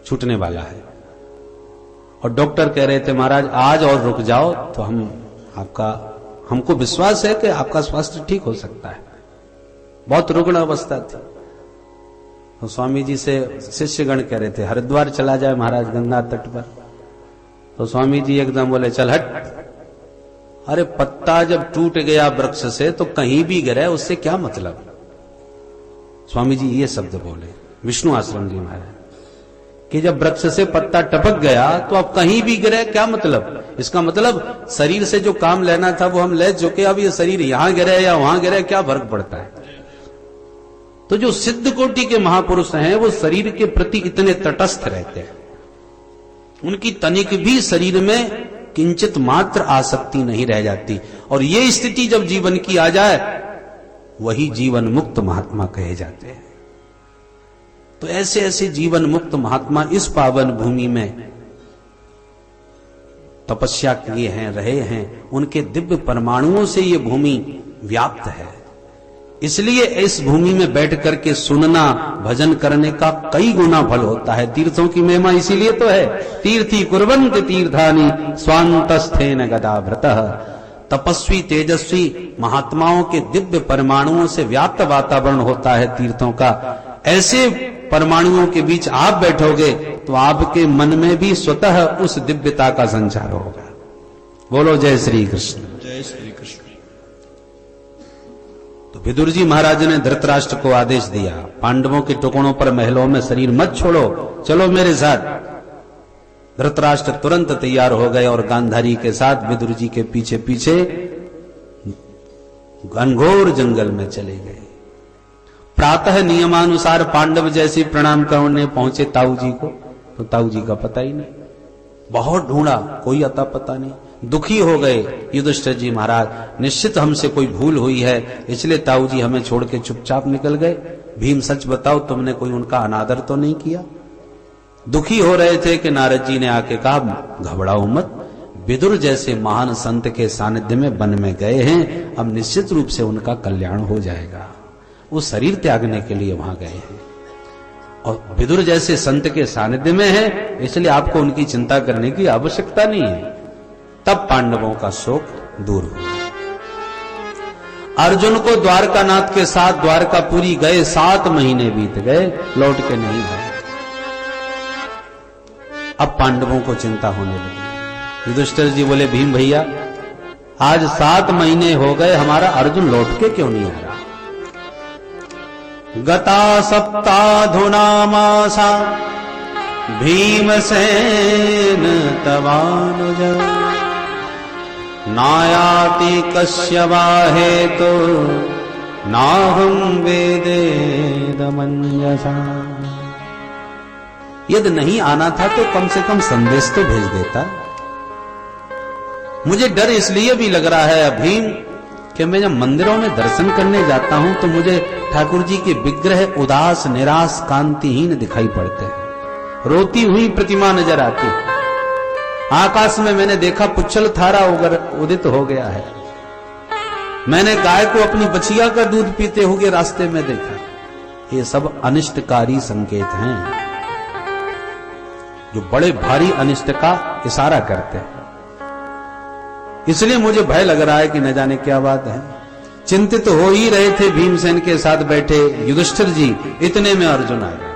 छूटने वाला है। और डॉक्टर कह रहे थे महाराज आज और रुक जाओ तो हमको विश्वास है कि आपका स्वास्थ्य ठीक हो सकता है। बहुत रुग्ण अवस्था थी। तो स्वामी जी से शिष्यगण कह रहे थे हरिद्वार चला जाए महाराज गंगा तट पर। तो स्वामी जी एकदम बोले चल हट, अरे पत्ता जब टूट गया वृक्ष से तो कहीं भी गिरे उससे क्या मतलब। स्वामी जी ये शब्द बोले विष्णु आश्रम जी महाराज कि जब वृक्ष से पत्ता टपक गया तो अब कहीं भी गिरे क्या मतलब। इसका मतलब शरीर से जो काम लेना था वो हम ले चुके, अब ये शरीर यहां गिरे या वहां गिरे क्या फर्क पड़ता है। तो जो सिद्ध कोटि के महापुरुष हैं वो शरीर के प्रति इतने तटस्थ रहते हैं, उनकी तनिक भी शरीर में किंचित मात्र आसक्ति नहीं रह जाती। और ये स्थिति जब जीवन की आ जाए वही जीवन मुक्त महात्मा कहे जाते हैं। तो ऐसे ऐसे जीवन मुक्त महात्मा इस पावन भूमि में तपस्या किए हैं, रहे हैं, उनके दिव्य परमाणुओं से ये भूमि व्याप्त है। इसलिए इस भूमि में बैठ करके सुनना, भजन करने का कई गुना फल होता है। तीर्थों की महिमा इसीलिए तो है, तीर्थी कुर्वन्ति तीर्थानि स्वांतस्थेन गदाभृतः। तपस्वी तेजस्वी महात्माओं के दिव्य परमाणुओं से व्याप्त वातावरण होता है तीर्थों का। ऐसे परमाणुओं के बीच आप बैठोगे तो आपके मन में भी स्वतः उस दिव्यता का संचार होगा। बोलो जय श्री कृष्ण। जय श्री कृष्ण। तो विदुर जी महाराज ने धृतराष्ट्र को आदेश दिया पांडवों के टुकड़ों पर महलों में शरीर मत छोड़ो, चलो मेरे साथ। धृतराष्ट्र तुरंत तैयार हो गए और गांधारी के साथ विदुर जी के पीछे पीछे घनघोर जंगल में चले गए। प्रातः नियमानुसार पांडव जैसे प्रणाम करने पहुंचे ताऊ जी को, तो ताऊ जी का पता ही नहीं। बहुत ढूंढा, कोई अता पता नहीं। दुखी हो गए युधिष्ठिर जी महाराज, निश्चित हमसे कोई भूल हुई है, इसलिए ताऊ जी हमें छोड़ के चुपचाप निकल गए। भीम सच बताओ, तुमने कोई उनका अनादर तो नहीं किया? दुखी हो रहे थे कि नारद जी ने आके कहा, घबराओ मत, विदुर जैसे महान संत के सानिध्य में वन में गए हैं, अब निश्चित रूप से उनका कल्याण हो जाएगा। वो शरीर त्यागने के लिए वहां गए हैं और विदुर जैसे संत के सानिध्य में है, इसलिए आपको उनकी चिंता करने की आवश्यकता नहीं है। तब पांडवों का शोक दूर हुआ। अर्जुन को द्वारकानाथ के साथ द्वारकापुरी गए, 7 महीने बीत गए, लौट के नहीं आए। अब पांडवों को चिंता होने लगी। युधिष्ठिर जी बोले, भीम भैया आज 7 महीने हो गए, हमारा अर्जुन लौट के क्यों नहीं आ रहा? गता सप्ताधुना मासा भीमसेन तवानुज नायाति कश्यवा हेतु नाहं वेदेदमन्यसा। यदि नहीं आना था तो कम से कम संदेश तो भेज देता। मुझे डर इसलिए भी लग रहा है भीम कि मैं जब मंदिरों में दर्शन करने जाता हूं तो मुझे ठाकुर जी के विग्रह उदास निराश कांतिहीन दिखाई पड़ते हैं। रोती हुई प्रतिमा नजर आती। आकाश में मैंने देखा पुच्छल थारा उदित हो गया है। मैंने गाय को अपनी बछिया का दूध पीते हुए रास्ते में देखा। ये सब अनिष्टकारी संकेत हैं जो बड़े भारी अनिष्ट का इशारा करते हैं। इसलिए मुझे भय लग रहा है कि न जाने क्या बात है। चिंतित हो ही रहे थे भीमसेन के साथ बैठे युधिष्ठिर जी, इतने में अर्जुन आ गए।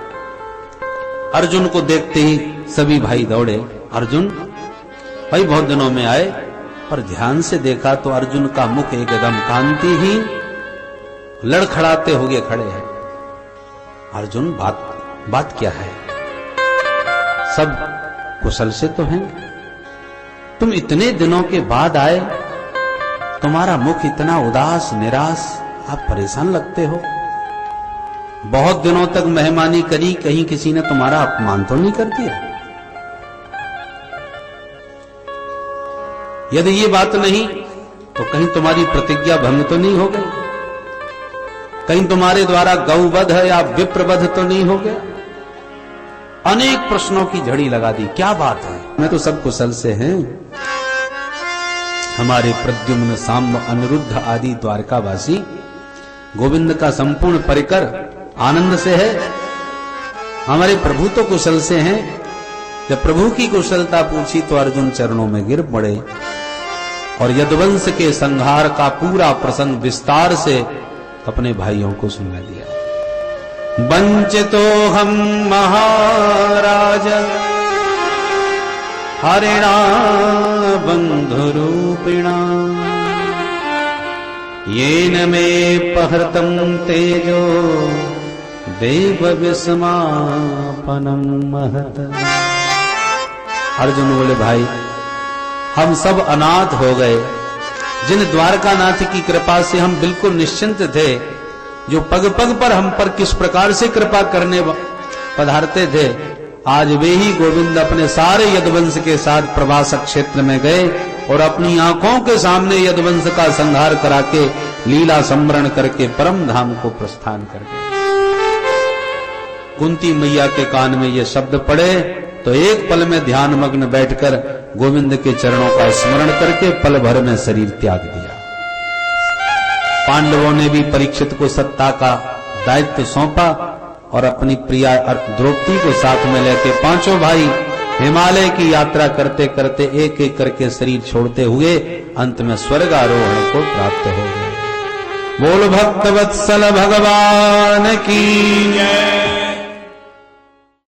अर्जुन को देखते ही सभी भाई दौड़े। अर्जुन भाई बहुत दिनों में आए, पर ध्यान से देखा तो अर्जुन का मुख एकदम कांतिहीन लड़खड़ाते हुए खड़े हैं। अर्जुन बात क्या है? सब कुशल से तो हैं? तुम इतने दिनों के बाद आए, तुम्हारा मुख इतना उदास निराश, आप परेशान लगते हो। बहुत दिनों तक मेहमानी करी, कहीं किसी ने तुम्हारा अपमान तो नहीं कर दिया? यदि ये बात नहीं तो कहीं तुम्हारी प्रतिज्ञा भंग तो नहीं हो गई? कहीं तुम्हारे द्वारा गौवध या विप्रवध तो नहीं हो गया? अनेक प्रश्नों की झड़ी लगा दी। क्या बात है? मैं तो सब कुशल से हैं। हमारे प्रद्युम्न, सांब, अनिरुद्ध आदि द्वारकावासी गोविंद का संपूर्ण परिकर आनंद से है। हमारे प्रभु तो कुशल से हैं। जब प्रभु की कुशलता पूछी तो अर्जुन चरणों में गिर पड़े और यदुवंश के संहार का पूरा प्रसंग विस्तार से अपने भाइयों को सुना दिया। वंचितो हम महाराज हरिणा बंधुरूपिणा येन मे पहृतं तेजो देव विस्मापनं महत। अर्जुन बोले, भाई हम सब अनाथ हो गए। जिन द्वारकानाथ की कृपा से हम बिल्कुल निश्चिंत थे, जो पग पग पर हम पर किस प्रकार से कृपा करने पधारते थे, आज वे ही गोविंद अपने सारे यदुवंश के साथ प्रवास क्षेत्र में गए और अपनी आंखों के सामने यदुवंश का संहार करा के लीला संवरण करके परम धाम को प्रस्थान कर गए। कुंती मैया के कान में ये शब्द पड़े तो एक पल में ध्यान मग्न बैठकर गोविंद के चरणों का स्मरण करके पल भर में शरीर त्याग दिया। पांडवों ने भी परीक्षित को सत्ता का दायित्व सौंपा और अपनी प्रिया द्रौपदी को साथ में लेकर पांचों भाई हिमालय की यात्रा करते करते एक एक करके शरीर छोड़ते हुए अंत में स्वर्ग आरोहण को प्राप्त हो गए। बोल भक्त वत्सल भगवान की जय।